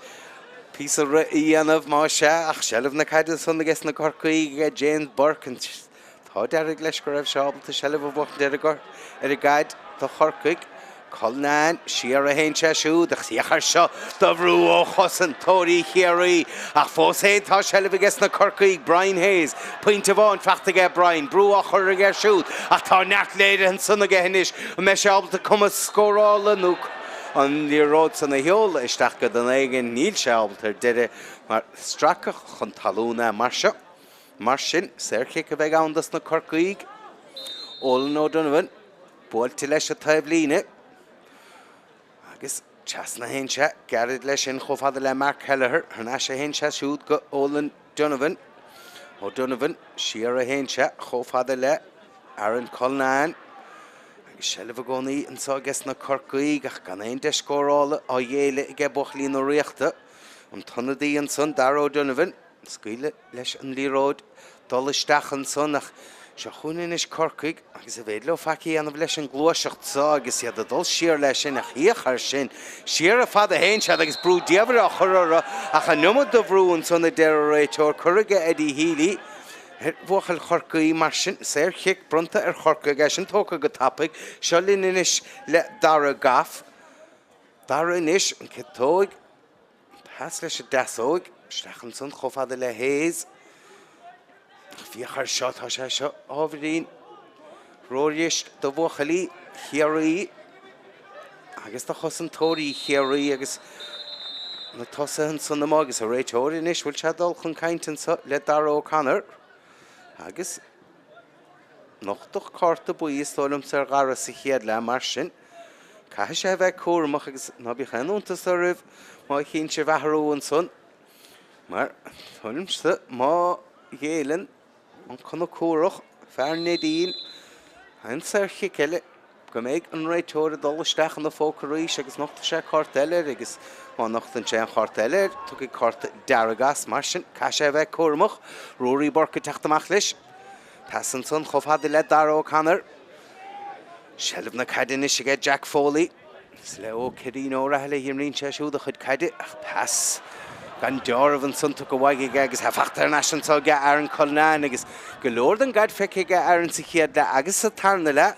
pís a dhéanamh má se ach sellh na caidan son na gas na Corcaigh James Burke an tá deirigh leis go raibh seábalta sellh a bhuach deirigh ar a gaid do Corcaigh Colnan, siar a héin siúd ach siachar seo do bhrú ó chosan tóirí Ciarraí ach fós héin tá sellh gas na Corcaigh Brian Hayes pointe bháin feachtaige Brian brú á chur a siúd ach tá necht léide an sunna gehinis me seábalta cum a scórála nó an líróid san na heola isteach go den éigen níl seábalta deire mar stracach chun talúna mar seo mar sin séirchic a bheith andas na Corcaigh Ólan ó Donovan bóilte leis a taibhlíne agus chas na hénse garid leis sin chomh le Mark Kelleher hna sé hénse siúd go Ólan Donovan ó Donovan siar a hénse chomh le Aaron Colnan agus sellh a gcónaí an sa gas na Corcaigh ach gan éon de scórála á dhéile I buachlín ó riachta an tonadaí an son Darragh Donovan scaoile leis an líróid dolisteach an son ach se chunin is Corcaigh agus a bhéad le facií anamh leis an glóiseacht sa agus iad a dul siar leis sin a chiachar sin siar a fad a héin sead agus brú diabhar a churra ach a numad do bhrún son na deir réiteoir chuige Eddie Healy bhuachal Corcaigh mar sin séir chic brunta ar Corcaigh sin tóca go tappaigh seo linn inis le Daragaf Dara inis an citóig pas leis a deasóig stechan son chomh le Hayes fiachar seo tá sé seo ábhrín róirist do bhuachalí Ciarraí agus tá chosantóirí Ciarraí agus na tosa an son agus a réitóir inis bhfuil se dul chun caintean le Darragh Conall agus nochtach carta buí stólam sa gara sa chéad le mar sin cai sé bheith cuaramach agus ná bí chéanúntas a rih má chin se bheitharú an son mar thulim sa má dhéalann an chuna cuarach fear nédín an sa chiceile go méid an réitóir dul isteach an na fócaríis agus nochta sé carteile agus má nochtan sé an carteile tu go carta deargas mar sin cai sé bheith cuaramach ruaí borca teachtamach leis Tassan son chofhad le Darragh Conall Shelf na cadin is get Jack Foley Slow Cadino Rahale Himrin Cheshu the Hood Caddy pass Gan Dorvan son took a waggy gags have after national so get Aaron Colnan agus Galord and God feke get Aaron Sikia da Agus Tarnala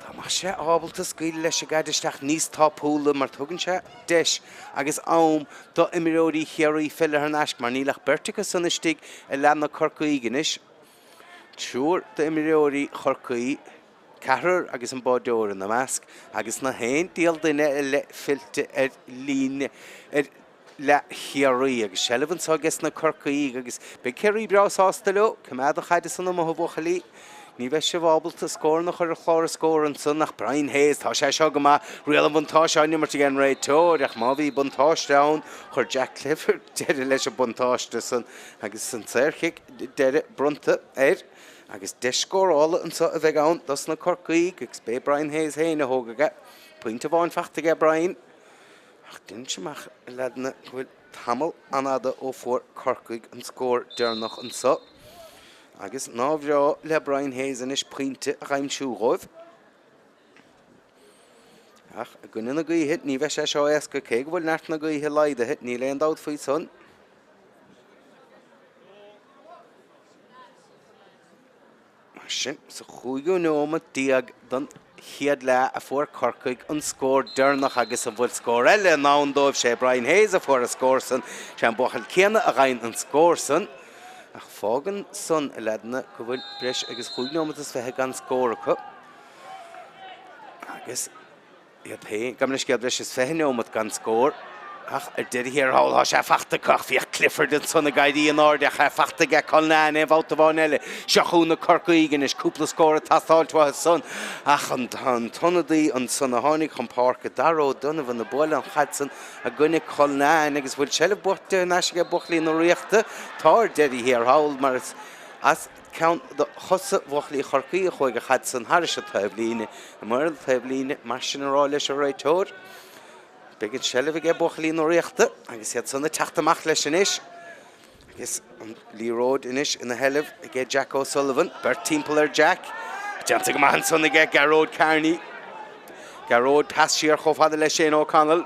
Tamasha able to skill Leshagadish Nis top pool Martugansha Dish Agus Aum do Emirodi Ciarraí Filler Nash Marnilach Berticus on the stick Elana Corcaigh Sure, the Emirori Corcaigh Carrer agus an bádóir in the mask agus na hain díal duine le filte líne le Ciarraí agus Shelvan so agus na Corcaigh agus be Kerry bras hostelo cumad a chaide san mo bochalí ní bheith se bhábal a scór nach chur chlár scór an son nach Brian Hayes tá sé seo go má riaal an buntáis an nimar gan réitóir ach má bhí buntáis down chur Jack Clifford deire leis a buntáiste san agus san sairchic deire brunta agus discórála an so a bheith ann das na Corcaigh agus bé Brian Hayes héin a hógaga puinte bháin fachtaige Brian ach din semach ledna bhfuil tamil anada ó fuór Corcaigh an scór dearnach an so agus nábhrá le Brian Hayes an is puinte a raimsúróibh ach a gine na gaothe ní bheith sé seo esca cé go bhfuil neart na gaothe leidathe ní le an dád faoi son sin sa chuigú nóma díag don chiad le a fuór Corcaigh an scór dearnach agus a bhfuil scór eile ná an dóibh sé Brian Hayes a fuór a scór san sé an bochail céanna a rainn an scór san ach fágan son a ledna go bhfuil breis agus chuig nóma is bheithe gan scór acu agus iad hé gamnis cead breis is bheithe nóma gan scór ach did hier hall has sé fachta cach fi Clifford an sonna gaidí an orde a fachta ge Colnan e bhát bháin eile seachún na Corcaigh is cúpla scór a tasáiltha son ach an tonadaí an sonna hánig chun Pháirc Darragh Donovan na bóil an chadsan a gunne Colnan agus bhfuil sele buirte na sé buchlí na riachta tá dedi hier hall mar as count the hossa bhuachlí Corcaigh chuig a chadsan haris a tablíne mar tablíne mar sin rá leis a réitóir Begin Shelvig e bochlí nó riachta agus iad sanna teachtamach leis inis agus Lee Road inis in the helh ag Jack O'Sullivan Bert Timpler Jack Janta go mahan sanna ag Garrod Carney Garrod pasíar chofhada leis Shane O'Connell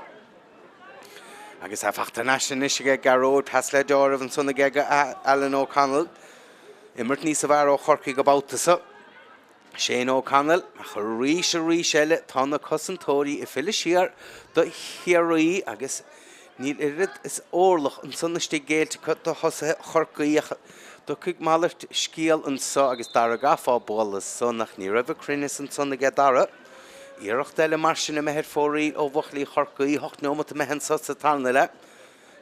agus a fachta naisinis ag Garrod pas le Dormh an sanna ag Alan O'Connell immert níos a bhar ó Corcaigh go báutasa Shane O'Connell a ríis eile tá na cosantóirí I fila siar do Ciarraí agus níl irid is órlach an sunniste géilte cut do hosa Corcaigh do chuig mallart scíal an so agus dar a gafá bólas sonnach ní rah crinnis an sonna ge dara Iirecht eile mar sin a mehead fórí ó bhuachlí Corcaigh hocht nómata mehan so sa tarna le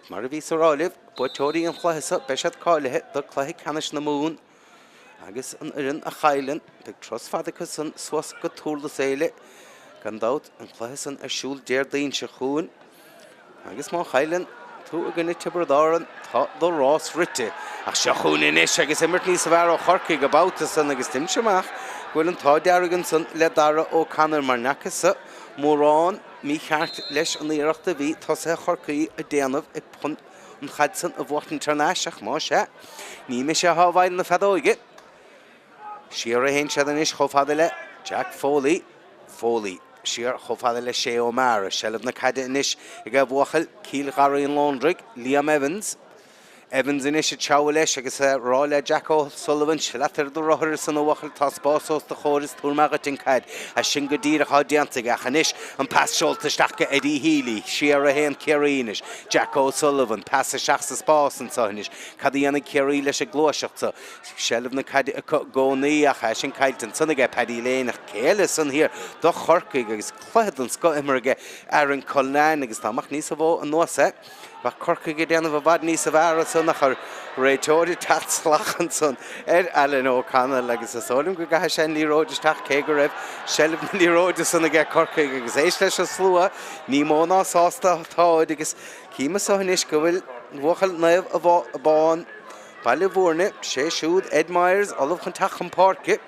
mar a bhí soráilih buitóirí an chluthasa beisiad cáilethe do chluiche canis na mún agus an irin a chailen be tros fadicus an swas go túla éile gan dát an chluthas an arsúl Déardaoin se chuin agus má chailen tú a gine tibardáran tá do rás rite ach se chuin inis agus immert níos a bhar ó Corcaigh go bátas san agus timseach bhfuil an tá deargan san le Darragh O'Connell mar nachasa mórrán mí cheart leis an iireachta bhí tá sé Corcaigh a déanamh I punt an chadsan a bhuachtan tarnáiseach má sé ní me sé hábhaid na fedóige Ciarraí hen siad inis chofhada le Jack Foley Siar chofhada le sé O'Mara Shelf na cadde inis ag a bhuachal Cíl Garaí an Londrig Liam Evans Evans in is a chowlesh, I guess Rolla Jacko Sullivan, Schlatter the Rohers and a Wachel Tosbosos, the Horis, Tulmagatin Cad, a Shingadir Hodiantiga, Hanish, and Pass Scholtestaka Eddie Healy, Ciarraí and Kerrynish, Jacko Sullivan, Pass a Shachs Boss and Sonish, Cadiana Kerry Lish a Gloshacht, Shelvna Cad Goni, a Hashin Kilton, Soniga Paddy Lane, Kalis on here, the Corcaigh is Cled and Scott Emerge, Aaron Conall, is Tamach Nisavo and Noset. Ba Corcaigh down of a bad niece of Ara son nach Rachel Tats Lachan son Alan O'Connell like a solim go gash and Leroy Stach Kegarev Shelv Leroy son a get Corcaigh is Aislesh Slua Nimona Sosta Todigus Kima Sohanish Govil Wachel Nev of a bon Ballivorne She Shoot Ed Myers Olive Contacham Pháirc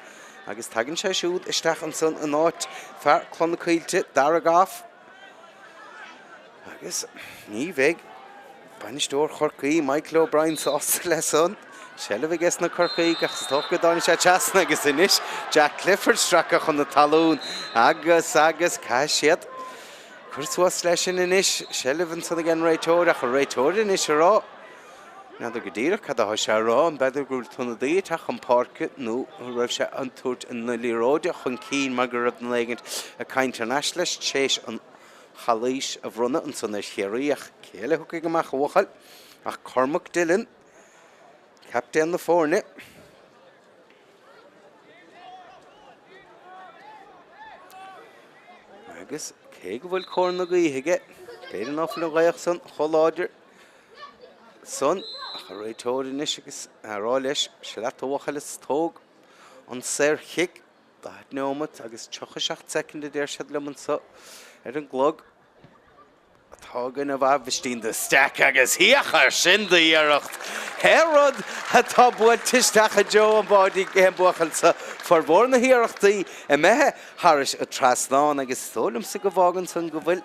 agus Taggin She Shoot Stachan son and not Pháirc Clonacailte Daragaf agus Ní Vig Banistor Corcaigh, Michael O'Brien sauce lesson. Shelv guess na Corcaigh, gas talk Danish chasna gus inish. Jack Clifford struck on the talon. Agus cashiet. Kurswa slashin inish. Shelv and son again Raytora, inish raw. Now the Gadir Kadahasha raw and better grew to the Tacham Pháirc, no, Russia untouched in the Lirodia, Hunkeen, Margaret and Legend, a kind internationalist chase on Chaleish of Runna and son Ciarraí Keile Huckig Mach Wachel ach Cormac Dillon captain the forne agus Kegwil Cornaigh hige Peile Nuffle Gaich son Cholager son Raytor Nishigus Rolish Shalato Wachelis Tog on Sir Hick that Nomat agus Chochashacht second there Shadlam so Erin Glug Hagen of Aibhistín the stack agus hiachar sin the yearacht. Herod had tabwood tishtach a Joe and body game buchalsa for born the hiarachti a mehe harish a traslan agus stolum sigavagan son govil.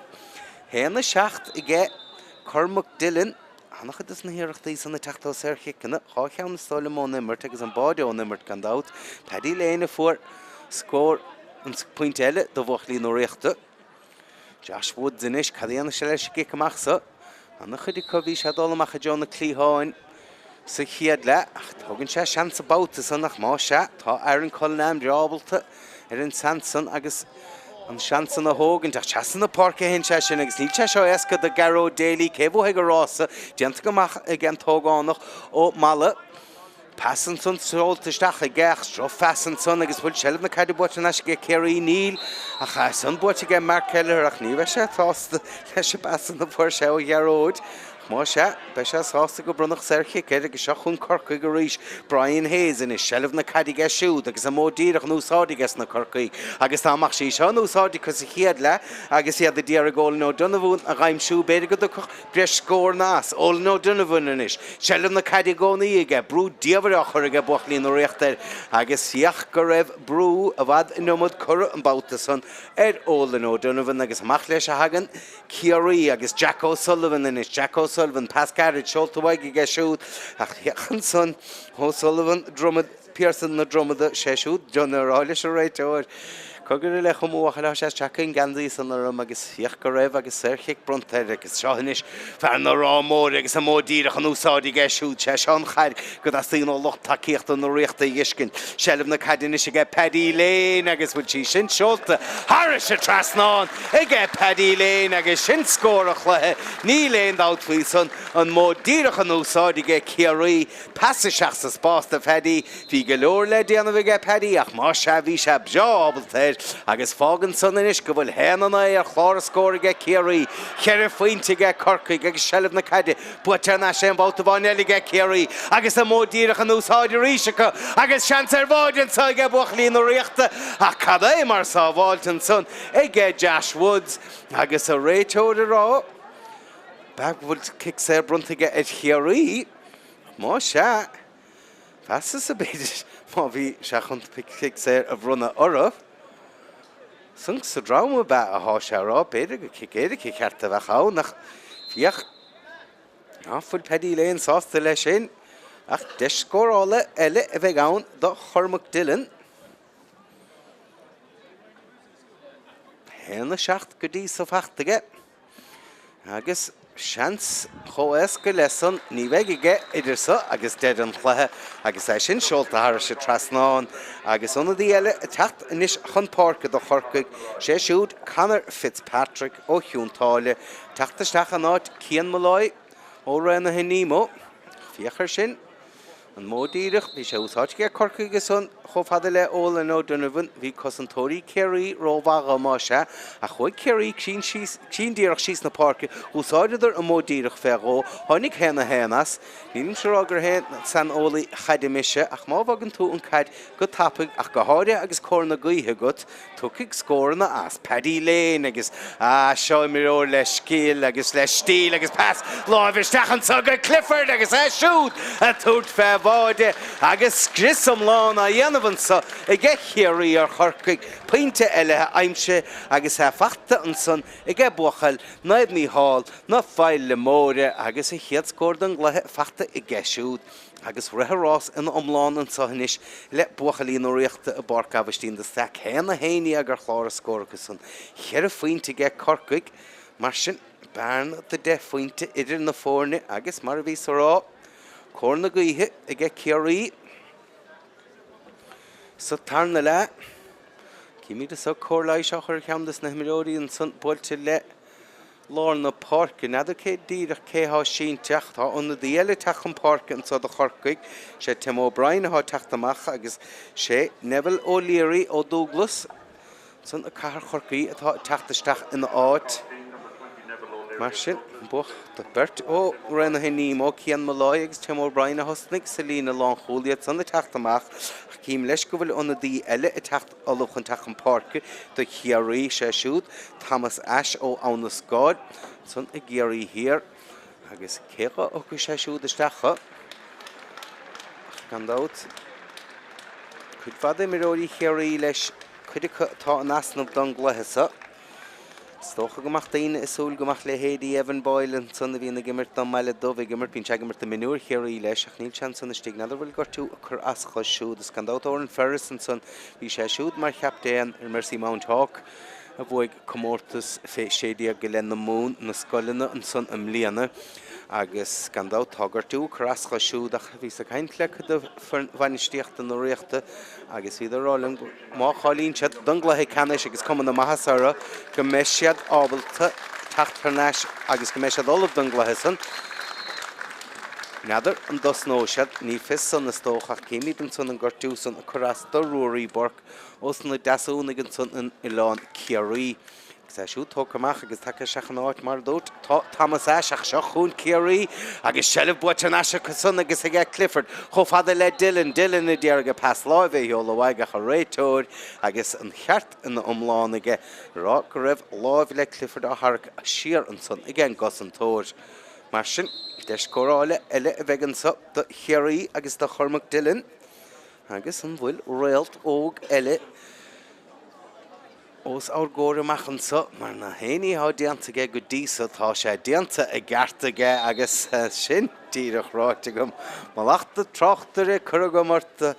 Hena shacht ige Cormac Dillon Hanach doesn't hiarachti son the tachto serchik and Hawkhound stolum on them agus and body on them can out. Paddy Lane for score and point elle the Wachli no rechte. Josh Woods in ish, Cadiana Shelesh Gikamachsa, and the Hudikovi Shadolamacha John the Cluiche, so he had let Hogan chance about the son of Mosha, Ta Aaron Colnam Jobbleta, Erin Sanson, Agus, and Shanson the Hogan, Chasson the Pháirc in Chashin, Exnicha Eska the Garrow Daily, Kevo Hegarosa, Gentamach again Togonoch, O Mala. Passing son sold to Stach a gach, Stroff fasten son, I guess will Shelv the Cadibot and Ash get Kerry Neil, a son bought to get Mark Keller, a Nivasha, tossed the Lesha passing the poor show Yarroad. Mosha, Besha sauce to go Brunach Serki, Kerry Shachun Corcaigh Rish, Brian Hayes in his Shelv the Cadiga shoe, the Gizamo no Saudi guess na Corcaigh. I guess I'm actually no Saudi because he had la, I guess he had the dear goal no Donovan, a rhyme shoe, better good the Bresh score nas, all no Donovan in ish. Shelv the Cadigo Niga, brew Diavra Horriga Bochlin no Rechter, I guess Yach Garev brew of Ad Nomad Curra and bout the son, all the no Donovan, I guess Machlesh Hagen, Ciarraí, I guess Jacko Sullivan in his Jacko Sullivan, Pascal, Sholtawagi get shoot, Son, Ho Sullivan, Drummond, Pearson, the Drummond, Sheshoot, John Rolish, right over. Cogurle Homo Halasha Chakin Gandhi, Son of Magis Yakarev, Agis Serhik, Bronteric, Shahinish, Farnara Morix, a Modir, Hanu Saudi Geshoot, Cheshon Had, good as seen all lot Takir on the Richter Yishkin, Shelv the Cadinish, get Paddy Lane, Agis with Chishin Sholta, Harish a Trasnon, get Paddy Lane, Agis Shin score of Knee Lane out for son, and Modir Hanu Saudi get Ciarraí, Passishas the Spórt of Paddy, Vigalor Lady and the get Paddy, Achmasha Vishab Job. Agus Fágan son in ish go bhfuil Henanai chlár scóir get Ciarraí, Kerry faointe get Corcaigh agus Shelv na Cadi, Buatarna sem báta bhainelli get Ciarraí, agus a módíreach an úsáide rísecha, agus Chancer Báidan sa get Buachlín no Riachta, a Cadé mar sa Bháiltan son, get Josh Woods, agus a réiteóide rá, bag bhfuil kick sé brunta get Ciarraí, má se, fasas a beidir, má bhí seachant kick sé a bhrunna orra, Sunk so drama about a Hashara, better kick at the Vachau, nach Fiach. Full Paddy Lane sauce the leshin. Ach, dish score all it, Vegown, the Cormac Dillon. Hen the shaft goodies of hacht to get. I guess Chance choesca lesson ní bheith idir sa agus dead an chluthe agus é sin seolta thar se trasnáin agus onna dí eile techt inis chun Pháirc do Corcaigh sé siúd Conall Fitzpatrick ó Hiúntáile teachtasteach an áit Cian Malloy ó Rana Hinnímo fiachar sin an módíirech bhí sé úsáid Corcaigh agus son chomhfada le óla nó Donovan bhí cosantóirí Kerry Craobhacha a chuid Kerry cín díirech síos na Pháirc úsáididir an módíirech fearó tháinig hénas nílim se rágur hé san ólaí chaidimise ach má bhagan tú an caid go tapig ach go háide agus cór na gaothe gut tucaigh scóranna as Paddy Lane agus seo miró le scíl agus le stíl agus pass láimhirsteach an tuga Clifford agus siúd a tút feabháide agus grisam lán a dhéanamhan sa I gce Ciarraí ar Corcaigh pointe eile aimse agus fachta an son I gce buachal naid ní hall na Peile le móre agus I chiad scór an gluthe fachta I gce siúd agus rithérás in omláin an sahanis le buachalín ó riachta a Barc Aibhistín de Staic héna héine agur chláir scóracha son cheir faointe gce Corcaigh mar sin bearn de de faointe idir na fórne agus mar bhí sará cór na gaothe I gce Ciarraí sa tarna le cíimiid a sa cóirlaí seo chuir cheamdas na himiróí an san builte le lár na Pháirc nadidir cé díreach céthá sin teach tá onna díile teach an Pháirc an sa do Corcaigh sé Tim O'Brien a teachtamach agus sé Neville O'Leary ó Douglas san a cahar Corcaigh atá teachtasteach ina áit mar sin buach do Bert ó Rana Hinnímo Cian Malloy agus Tim O'Brien a hosnig sa lína lán chóliaad san na teachtamach cím leis go bhfuil onna dí eile I techt olach an teach an Pháirc do Ciarraí sé siúd Thomas Ash ó Anna Scáid san I ggéirí hir agus cécha ó go sé siúd isteacha gandát chud fada miróí Ciarraí leis chuide tá an asnamh don gluthesa Stocha gomach daine is súil gomach le héadí Evan Boyle an sanna bhíonna gimmert don meile dómh gimmert bín se gimmert a Mionúr Ciarraí leis ach níl sean sanna stig nadidir bhfuil gur tú chur ascha siúd is gandát Oran Ferris an son bhí sé siúd mar cheaptéan ar Mercy Mount Hawk a bhuaig commórtas fé sédia go le na mún na scoilena an son am líana agus gandát tágar tú chur ascha siúd ach bhí sa caintle do bhainisteachta nó riachta agus bhí ráling má chalín sead don gluthe canis agus cum na maithasara go meisiad ábalta Tráchtaire agus go meisiad olah don gluthe san nadidir an dos nóisiad ní fis san na stócha céimiid an son an gortú san a churas do ruaí Barc os na dasúnig an son in Ián Ciarraí sé siú tócamach agus take seach an áit mar dút Thomas Ash ach seo chun Ciarraí agus sellh buit an asise son agus a gce Clifford chomhfada le Dylan I dtíar go pass láimh heol bhaig a réitóir agus an cheart in omláin aige rá go raibh láimh le Clifford a Pháirc a siar an son ige an gos an tóir mar sin deis córáile eile a bheith an sa do Ciarraí agus do Chormac Dylan agus an bhfuil réalt óg eile os áir góir amachchan sa mar na héanaí há déanta ige go dísa tá sé déanta a gcearta ige agus sin díreach ráite gom má leachta Tráchtaire chur go marta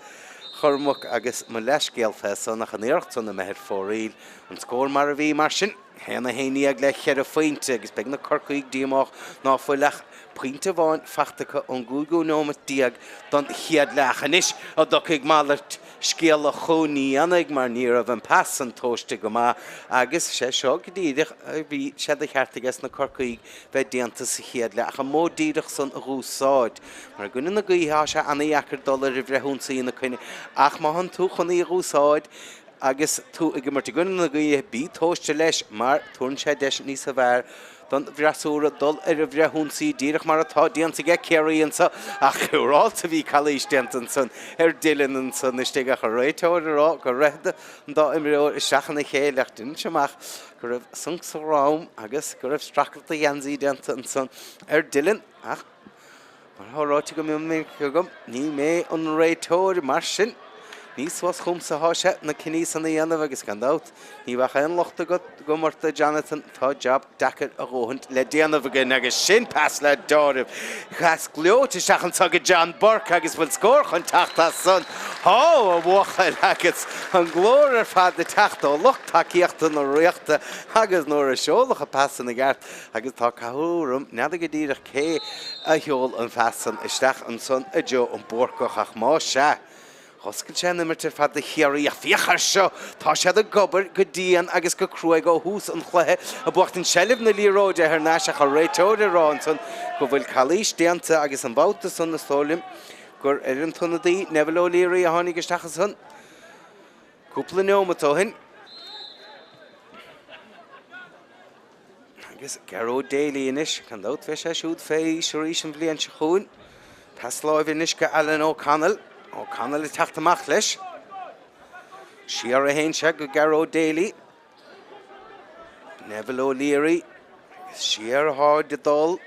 Chormac agus má leis géalthe san nach an éirecht san na methir fóríl an scór mar a bhí mar sin héna héanaí ag le cheir a faointe agus beag na Corcaigh díamach ná foiilech pointe bháin fachtacha an gúgú nómat díag don chiad lechanis a docaigh málart scéal a choní annig mar ní a bhan pass an tóiste go má agus sé seo go díideach bhí sead a cheartagus na Corcaigh bheith déanta sa chiad le ach an mó díideach san a rúsáid mar gúna na gaotha se anna $1 i bhreithúnsaí na chuine ach má han tú chun í rúsáid agus tú ag mar gúna na gaotha bí tóiste leis mar tún sé deis níos a bhar don bhreasúra dul ar a bhreithúnsaí díireach mar atá déanta ige Ciarraí an sa ach churáilta bhí chalíos déanta an san ar Dylan an san istigh a réitóir rá go réide an dá imró is seachanna chéileach duine semach go raibh sung sa rám agus go raibh stracalta dhéansaí déanta an san ar Dylan ach mar háráte go mé gom ní mé an réitóir mar sin Nís was chumsa háise na cinníos an dhéanamh agus gandát. Ní bhacha an lochta go marta Jonathan tá job dachar a róhant le déanamh agin agus sin pas le dáibh. Chas glóte seachan tugad John Burke agus bfuil scór chun teachta son. Há a bhuachail agus an glóir ar fad na teachta ó locht takeíochta na riachta agus nóair a seolacha pasan na gart agus tá cathúrum neada go dtíireach cé a heol an fesan isteach an son a jo an bórcoch ach má se. Hoscail sé nimir tar fad na Ciarraí a fiachar seo tá sé a gobar go dtíon agus go Craobhaig ó hús an chluthe a buachtain sellibh na líróide ar náiseach a réitóide rán son go bhfuil Cluiche déanta agus an báta son na stólim gur ar an tunnadaí nebal ó líraí a tháinig isteachas son. Cúpla neomatóhin. Agus Garó Daly inis can dát bheith sé siúd fé seoríis an bblion se chuin. Tasláimh inis go Alan ó Conall. Ó Conall i teachtamach leis. Ciarraí héinse go Garó Daly. Neville O'Leary. Siar hard de dul.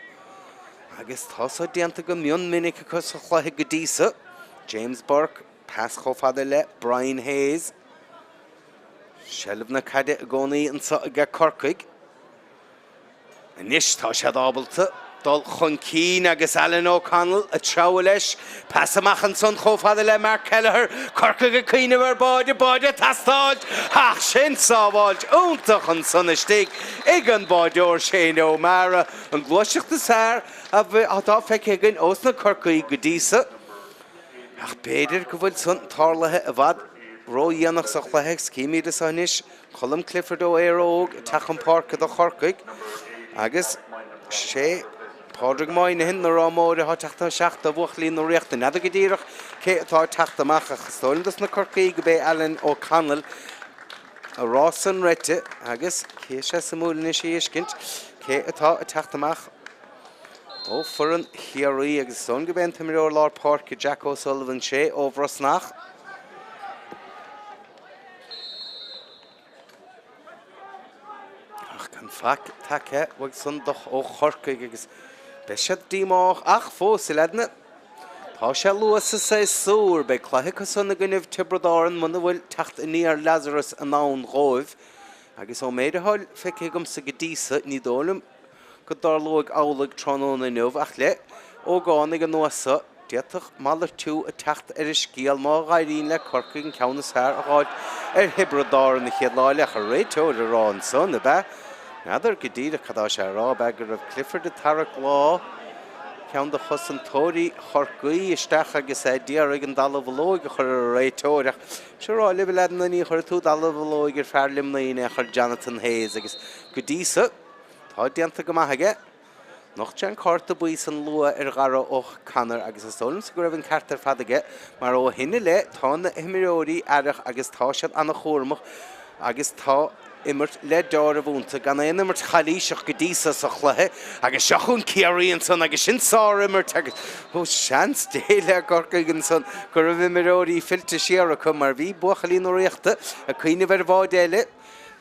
Agus thosa déanta go mion minic agus a chluthe go díosa. James Burke. Pas chofada le Brian Hayes. Sellibh na caide a gcónaí an sa go Corcaigh. Anis tá sé dábalta. Dul chun cín agus Alan O'Connell a trabhla leis. Pas amach an son chofada le Mark Kelleher. Corcaigh go cíine ar báide tastáid. Ach sin sábháilt úntach an son a Staic. Ig an báideoir sé ó mara an glóiseachta sár a bheith atá feicigin os na Corcaigh go díosa. Ach beidir go bhfuil son tarlathe a bhad ró dhéanach sa chluiche cíimiad a sanis. Colm Clifford ó éróg tachan Pháirc do Corcaigh. Agus sé Pádrig maine hin na rámóide há teachta seachta bhuachlín nó riachta nada go dtíireach cé atá teachtamach a chastóildas na Corcaigh go bé Alan O'Connell a rásan rite agus cé sé sa múlna sé iscint cé atá a teachtamach ó for an Ciarraí agus son go ben timireoir lár Pháirc Jack O'Sullivan sé ó Bhrosnach. Ach can fac take wag son doch ó Corcaigh agus Bishop dímách ach fós i ledna. Tá sé luas sa súr be chluiche son na gcuineh Tibredáin muna bhfuil techt a níor Lazarus an nán róibh agus ó méid a háil feicigam sa go díosa ní dólam go darlóig álaigh trónóna nuamh ach le ó gánig an nuasa déatach mallar tú a techt ar a scíal má gaiirín le Corcaigh an ceanna sár a gháid ar Tibredáin na chéadláile a réitóir a rán son na be. Nádar go dtíireach cadá sé rá begur of Clifford de Tarach lá ceann de chus an tóirí Corcaigh isteach agus é díarraigh an dalamh lóig a chur a réitóireach. Se rá libh ledan na ní chur tú dalamh lóig ar fear limnaíine a chur Jonathan Hayes agus go díosa tá déanta go maithaige. Noch sé an carta buí san lua ar gara ó Conall agus is tólam sa go raibh an cartar fadaige mar ó hinne le tá na imireoirí airach agus tá siad anna chóramach agus tá immert le dáir bhúnta gan éon immert chalíiseach go díosa sa chluthe agus seachún Ciarraí an son agus sin sár immert agus ó seans déile Corcaigh an son gur raibh imireoirí fillte siarracha mar bhí buachalín ó riachta a cuine bhar bháid éile.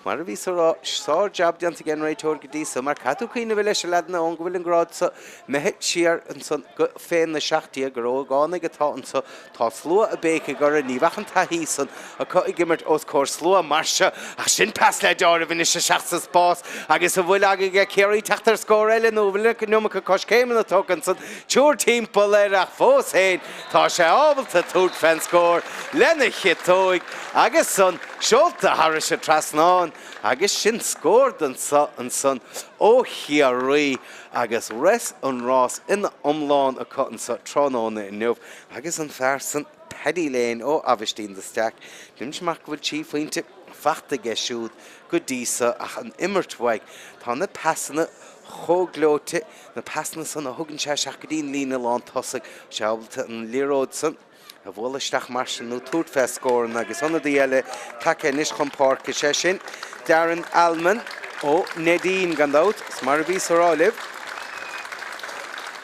Mar a bhí sár jab déanta gan réitóir go díosa mar catú cuine bhfuil leis ledna ón go bhfuil an grád sa meithead siar an son féin na seachtaí go ró gána go tá an sa tá slua a béca gur a níomhachan taithí san a chuig gimmert os cór slua marse ach sin pas le dáir a bhíine se seachsa spás agus a bhfuil aga go Kerry teachtar scór eile nó bhfuil numacha cos céimena tócan san túr timppla le ach fós héin tá sé ábalta túr fan scór lena chitóig agus son seolta thar se trasnáin agus sin scór an son ó Ciarraí agus res an rás ina omláin a cutan sa trónóna in nuamh agus an fearsan Peile léin ó Aibhistín de Staic. Nimsmach bhfuil tí faointe fachta geisiúd go díosa ach an immerthaig tá na pasanna chóglóte na pasanna san a thugann sé seach go dtíon lína lán tosaigh seábalta an líróid san a bhfuil isteach mar sin nó túrtfest scóran agus anna eile take níos chun Pháirc sé sin. Darren Allman ó Nadine gandát mar bhí sorálibh.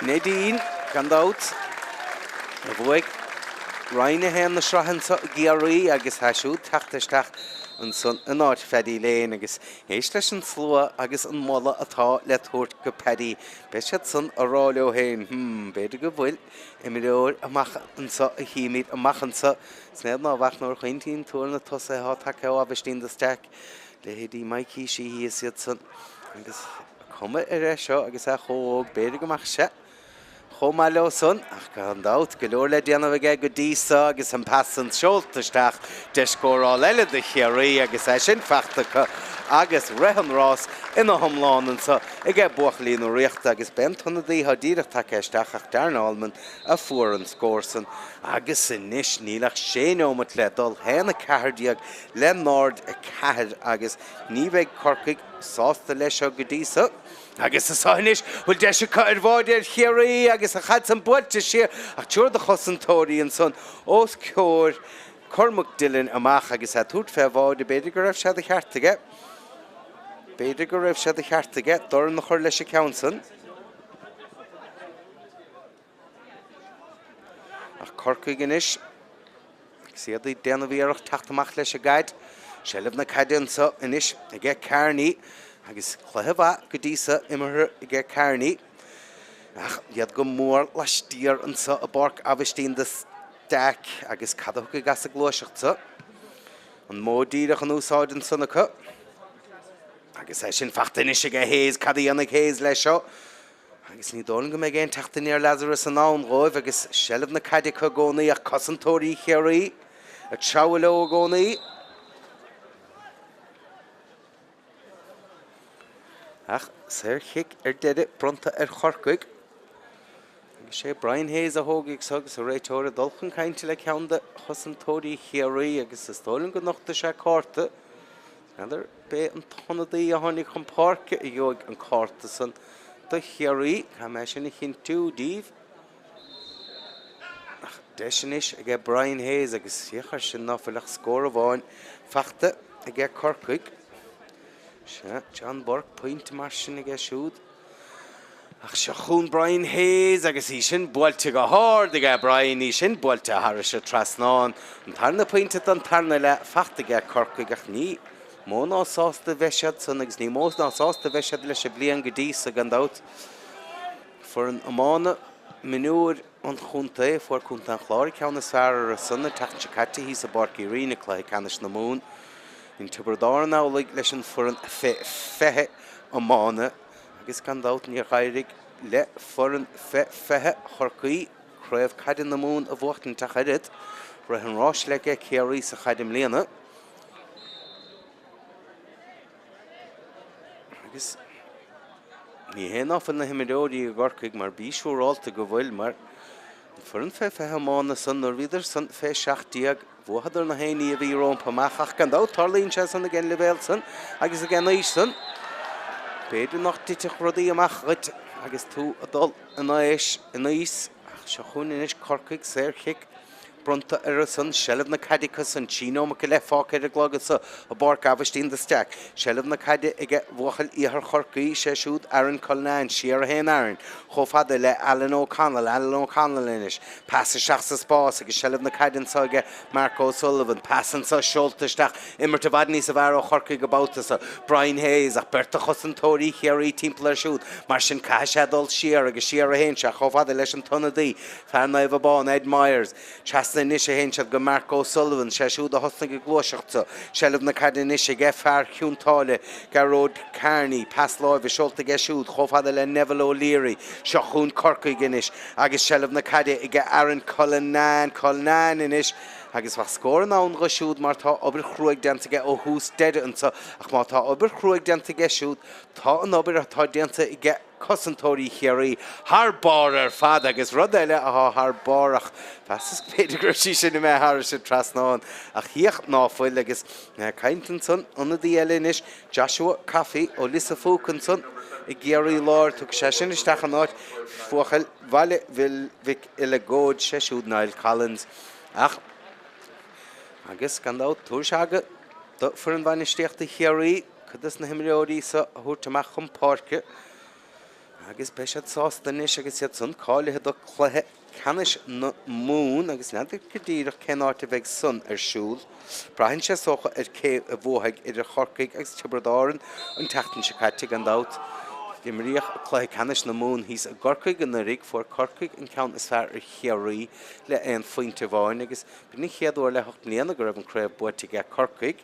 Nadine gandát a bhuaig Ryan hen na srahansa Ciarraí agus heisiú teachtaisteach an son an áit fedí léin agus éis leis an slua agus an molla atá le tuairt go pedí beisiad son aráleo héin beidir go bhfuil imireoir amach an sa a híimiid amach an sa snéad ná bhach nóir chuintín túir na tosa há take Aibhistín de Staic le hédí Mikey sí hí siad son agus cuma seo agus a chóg beidir go mach se Choma leo son, ach gan daut, galore le dianamh aige go dísa agus an passan seoltaisteach deiscórá eile de Ciarraí agus sin feachtacha agus rehan rás ina thomláin sa aige buachlín ó riochta agus bentonna dítha díreach takeisteach ach darnálman a fuair an scórsan agus san níis nílach séómat le dul héna cehardiag le nád a cehar agus ní bheith Corcaigh sásta leis go dísa. Agus is sáinis bhfuil de se ar bháid Ciarraí agus a chaid an builte siar ach tuair de chosantóirí an son os ceir Cormac Dillon amach agus a tuaird fé bháid beidir go raibh sead a cheartaige. Beidir go raibh sead a cheartaige dor na chuir leis a ceansan. Ach Corcaigh inis siad í déanamh íarach taachtamach leis a gaid sellh na caideann sa inis a ggé Carney agus chluthebha go dísa imar i ggé Carney ach iad go mór leistíar an sa a Pháirc Aibhistín de Staic agus cadach go gas a glóiseacht sa an módíireach an úsáid an sunnacha agus é sin fachtain is ggé héas cadí anna héas leis seo agus ní dólan go mé géon teachtaíar Lazarus an nán róibh agus sellh na caide chu gcónaí ach cosantóirí Ciarraí a teabhar le gcónaí ach séir chic deide bronta Corcaigh agus sé Brian Hayes a thógaigh agus a réiteóir a dulchan cainte le ceann chosantóirí Ciarraí agus is tólann go nachta sé cárta idir bé an tonadaí a tháinig chun Pháirc i gceoig an cárta san do Ciarraí cha mé sin chin tú díomh ach deisianis a ggé Brian Hayes agus siachar sin náfuilach Craobháin feachta a ggé Corcaigh John Burke point mar sin ige siúd ach se chun Brian Hayes agus í sin buailte go háir ige Brian í sin buailte thar se trasnáin an tarna pointe an tarna le feachta ige Corcaigh ach ní mó ná sásta bheisiad san agus ní mó ná sásta bheisiad leis a blian go díos a gandát for an amána Mionúr an chunta for chunta an chláir ceanna sfear a sunna teachn caiite hí sa Pháirc í riine Cluiche canis na mún in Ciobháin ná leis an furan fethe amána agus gandát ní gaiirigh le furan fethe Corcaigh craobh caidan na mún a bhuachtain ta chairid ra an rás le Ciarraí sa chaidim léana agus ní héanafan na himireoirí Corcaigh mar bísúráilta go bhfuil mar furan fethe amána san nó viidir san fé seachtaíag bhuahadar na héine a bhí rompa machach gandát tarlíonn sé san a gin levéil san agus a gin éis san beidir nach titeach rudaí amach rit agus tú a dul in éis in éis ach se chun inis Corcaigh séir chic bronta ar san sellh na caide san Chino me go le fácéir a glagad sa a Pháirc Aibhistín de Staic sellh na caide ige bhuachal íthar Corcaigh sé siúd Aaron Colnain siar a héin Aaron chofada le Alan Conall inis passa seach sa spás agus sellh na caidan sa ige Mark O'Sullivan passan sa seoltaisteach immer te bhadní sa bhar ó Corcaigh go bouta sa Brian Hayes ach berta chosantóirí Ciarraí timppla siúd mar sin caiise dul siar agus siar a héin se chofada leis an tonadaí fear na bhán Ed Myers na níos a héinsead go Mark O'Sullivan sé siúd a hosna go glóiseachta sellh na caidan níos ige fear ciúntáile Garród Carney pas láimh seolta ige siúd chofada le Neville O'Leary seo chun Corcaigh inis agus sellh na caide ige Aaron Colnain inis agus bha scóir ná go siúd mar tá obair chruaig déanta ige ó hús deide ansa ach má tá obair chruaig déanta ige siúd tá an obair atá déanta ige cosantóirí Ciarraí thar bar ar fad agus rud eile a thar barach fes féidir gur sí sin mé thar sin trasnáin ach híocht náfuil agus caiintan san anna dí eile inis Joshua Caffey ó Lisa Fúcan san i Géirí láir tu sé sin isteach an áit fuachil bhaile bhil ile góid sé siúd Niall Collins ach agus gandát túair seaga for an bhainisteachta Ciarraí chudas na himireoirí sa thuairteach chun Pháirc agus beisiad sásta níos agus iad san cáilethe do Cluiche canis na mún agus nadidir cadíach cenáte bheith sun siúl. Brahin sé socha cé a bmhóthaig idir Corcaigh agus Ciobháin an teachtain se caite an dát. Dimríoch Cluiche canis na mún hís a Corcaigh an rig for Corcaigh an count is fear Ciarraí le an fointe bháin agus bní chéadúir le hocht líana go raibh an Craobhacha ge Corcaigh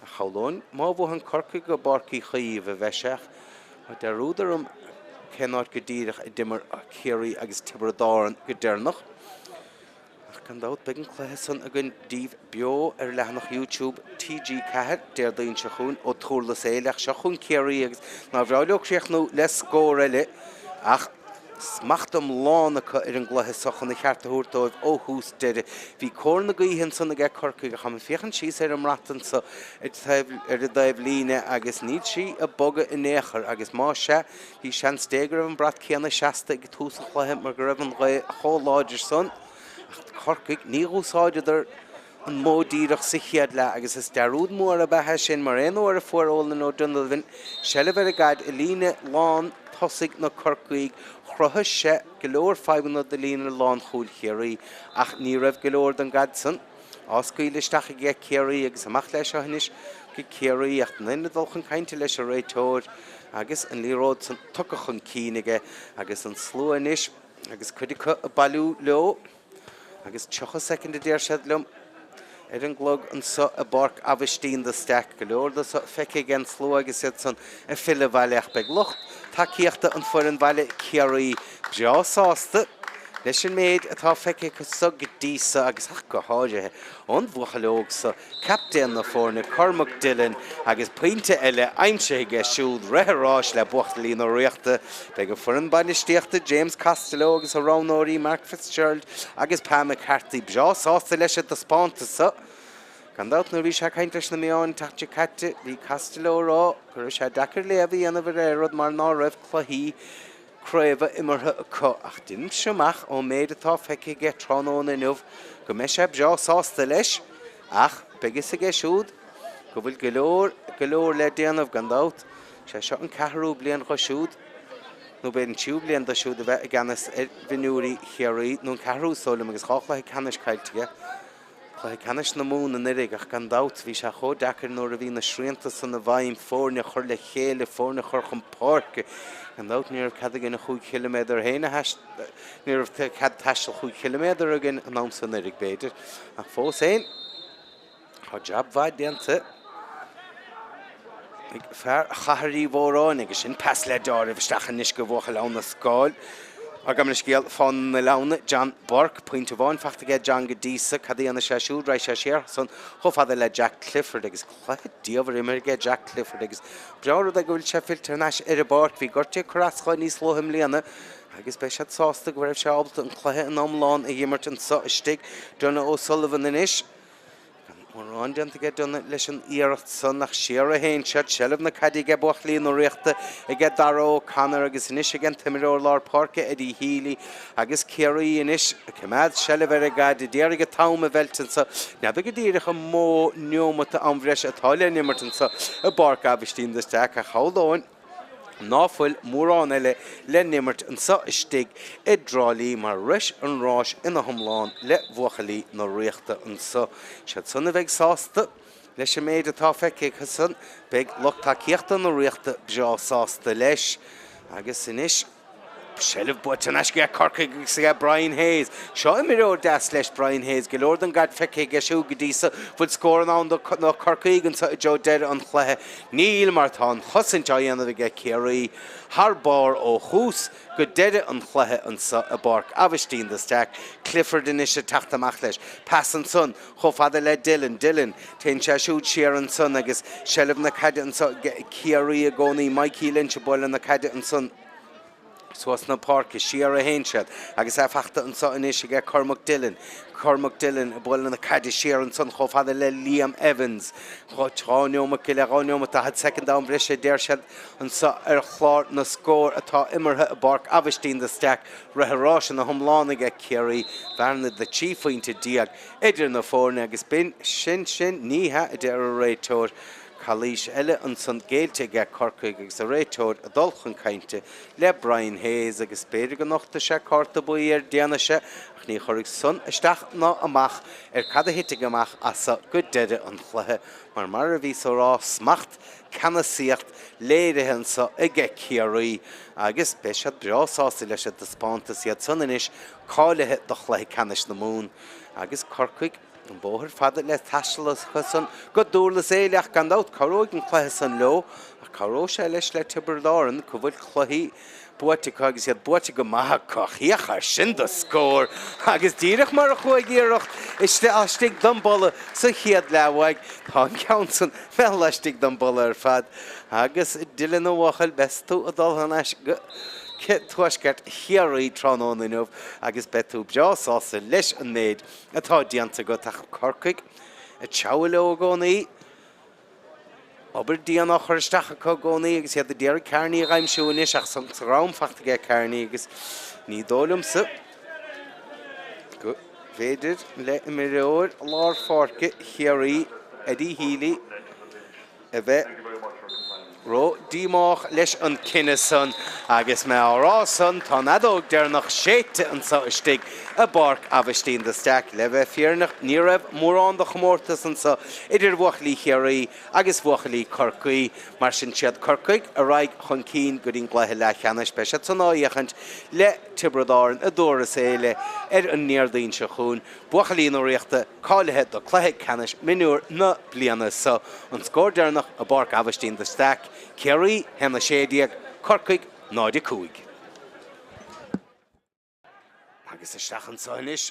a chalón má bhhan Corcaigh go barcaí chaíomh a bheiseach a de rúdarm cenát go díirech a dimmer a Kerry agus Ciobháin go déarnach. Ach gan dát begin Cluiche san a gon díomh bio lehanach YouTube TG Ceathair Déardaoin se chun ó túrla éileach se chun Kerry agus ná bhráileach réach nó le scór eile ach smachtam lánacha an Cluiche sochan na cheartúirtóibh ó hús deire. Bhí córna gaíhann san a Corcaigh a chum féchan síos ar an ratan sa ar a daibh líne agus níd si a boga in éair agus má se hí sean stéagar an brat céanna seasta go túsa Cluiche mar go raibh an choláidir son. Corcaigh ní úsáidir an módíireach sa chiad le agus is dearúd mór a bethe sin mar éonúir a fuaróla nó dundalhain seile bhar a gaiid i líne lán tosaigh na Corcaigh chrutha se go leor 500 de líne lán chúil Ciarraí ach ní raibh go leor don gad san. Oscaoileisteach ag Kerry agus amach leis hanis go Kerry ach naine dulchan cainte leis a réitóir agus an líród san tucachan cíneige agus an slúanis agus chuidicha a bailú leo agus tucha second a déir sead lom ar an glog an so a barc Aibhistín de Staic go leor de so feice gan slú agus siad san a fille bhaileach beg locht takeíochta an fuair an bhaile Ciarraí breá sásta leis sin méid atá feice go so go dísa agus ach go háidethe an bhuachalóg sa captain na fórne Cormac Dillon agus pointe eile aimse ige siúd retheráis le buchtalí nó riachta be go fuair an bainisteachta James Costello agus a Ránóirí Mark Fitzgerald agus Pam McCarthy breá sásta leis a spánta sa gan dát na bhí se cainteis na meáin tachte caite bhí Costello rá gur se dachar léamhí ana bhar éad mar ná raibh chluichí Craobhacha imirthe acu ach duine seamach ó méid atá feice ge tránón inmh go me sé breá sásta leis ach begus a ge siúd go bhfuil golóir le déanamh gan dát sé seo an ceathrú bliain go siúd nó ben tiú bliain do siúd a bheith a ganas Mionúrí Ciarraí nó an ceathrú sólam agus cháchlathe canis caiilte Cluiche canis na mún an irig ach gan dát bhí se cho dachar nóair a bhí na srianta san na bhaim fórne chur le chéile fórne chur chun Pháirc gan dát níor cad gin 5 kilometr héine níor cad taistil 5 kilometr agin an am san irig beidir ach fós éin Tá jab bhaid déanta ag fear chatharí mhórán agus sin pas le dáir a bhistechan níos go bhcha lán na scáil a gam na scéal fan na lána John Burke pointe bháin fachta John go dísa cadí anna sé siúd ra sé sér son chofada le Jack Clifford agus Cluiche díomhar imir ge Jack Clifford agus breáir a go bhfuil sé filtarnáis ar a bart bhí gorte chorascáil níos lóthim líana agus be sé sásta go raibh sé ábalta an Cluiche an amláin a dhémart an so istig donna ó Sullivan inis Morán deanta ge donna leis an íirecht san nach siar a héin sead sellh na cadí ge buachlíí nó riachta i ge daró canar agus inis gan timiró lár Pháirce Eddie Healy agus Kerry inis a cemad sellh ar a gad i déir go táma bheltan sa neba go dtíireach a mó neomata an bhreis atá le nimmartan sa a barc Aibhistín de Staic a chaáin náfuil mórán eile le nimmart an sa istig i Tralee mar reis an ráis ina thomláin le bhuachalí nó riachta an sa. Sead sanna bheith sásta leis a méid atá feice san beag lochtaíochta nó riachta breá sásta leis agus inis sellh butain as ge Corcaigh agus ge Brian Hayes. Seo imíró deas leis Brian Hayes go leor an gad feice ge siú go dísa bfuil scór an nó Corcaigh an sa Joe deire an Cluiche níl mar tá chosan teanamh ge Ciarraí Harbár ó chús go deire an Cluiche an sa a barc Aibhistín de Staic Clifford inis a taachtamach leis pas an son chofada le Dillon ten se siúd siar an son agus sellh na caide an sa Ciarraí a gcónaí Mikey Lynch a boil na caide an son Suas na Pháirc siar a héinsead agus a fachta an so inis ge Cormac Dillon a boil na caide siar an son chofada le Liam Evans cháneoma go le gáneoma a had second down bhreis sé déir sead an so ar chlár na scór atá imirthe a barc Aibhistín de Staic retheráis na thomláin ge Kerry bharna de tíofaointe diaag idir na fórne agus bin sin níthe a déir a réitóir Cluiche eile an san géilte ge Corcaigh agus a réitóir a dulchan cainte le Brian Hayes agus beidir go nachta sé carta buí ar déana se ní choirigh son isteach ná amach cad hiite amach asa go deide an chluthe mar a bhí so rá smacht canasíocht léirithe sa ige Ciarraí agus beisiad breásásta leis de spántas iad son inis cáilethe do chluthe canis na mún agus Corcaigh an bóthir fada le taistelas chusan go dúrlas éileach gandát Craobhacha an chluthe san leo a Craobhacha leis le Déardaoin go bhfuil chluichí buaite agus iad buaite go maithe cochíocha sin do scór agus díreach mar a chuigíireacht iste astig don bolle sa chiad lehaig tá an ceansan fel leistig don bolle ar fad agus dilan ó bhachal bestú a dul an eis tuaisceart Ciarraí tránón inmh agus betú beásása leis an méid atá dianta go taach Corcaigh a teabhar le gcónaí aber díana chuirteach go gcónaí agus iad Déardaoin carnaí gaimsúis ach san rámfachta go carnaí agus ní dólamsa go féidir le imireoir lár Pháirc Ciarraí Eddie Healy a bheith Ró dímách leis an cinenne san agus me árá san tá adóg dearnach séite an sa istigh a barc Aibhistín de Staic le bheith fearnach ní raibh mórrán do chomórtas an sa idir bhuachalí Ciarraí agus bhuachalí Corcaigh mar sin siad Corcaigh a raig chun cín go dtín gclaithe Leathcheannais beisiad san áíochant le Déardaoin a dóras éile an Déardaoin se chuún bhuachalí nó riachta cáilethe do chluthe canis Mionúr na bliana sa an scór dearnach a barc Aibhistín de Staic Kerry hena sédiag Corcaigh 9-5. Agus isteach an sonis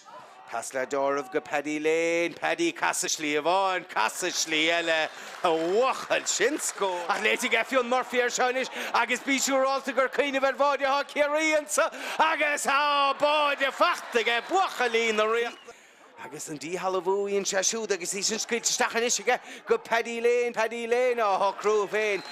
pas le dormh go Paddy Lane, Paddy casa slíomháin, casa slí eile a bhuachal sin scór. Ach léite geffiún Murphy ar sonis agus bísúrálta gur cíine bhar báide ha Ciarraí ansa agus há báide fachta ge bhuachalí na riachta. Agus an dí halahúíonn se siúd agus í sin scuid stachan isige go Paddy Lane á Craobhain.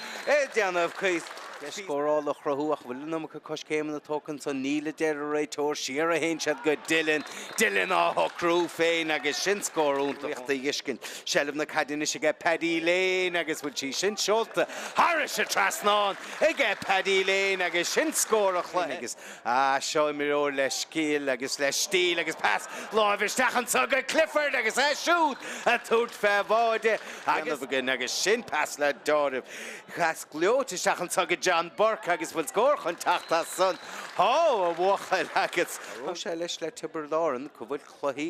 Deanamh chuis scórála chrathúach bhfuil nó go coscéim na tócan san níle deir réitóir Ciarraí sead go Dylan á Craobhain agus sin scóúntaachta dhiscin seilmh na cadine isige Paddy Lane agus bhfuil sí sin seolta Harris a trasnáin ige Paddy Lane agus sin scóra chluin agus seo imireoir le scíal agus le stíl agus pas láimhir stachan sa go Clifford agus siúd a tút febháide agus bhagin agus sin pas le dormh chas glóta stachan sa go John Burke agus bhfuil scór chun teachta san a bhuachal agus sé leis le Déardaoin go bhfuil chluichí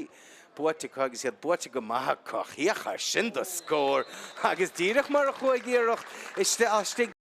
buaite agus iad buaite go maithe cochíocha sin do scór agus díreach mar a chuigíireacht iste astig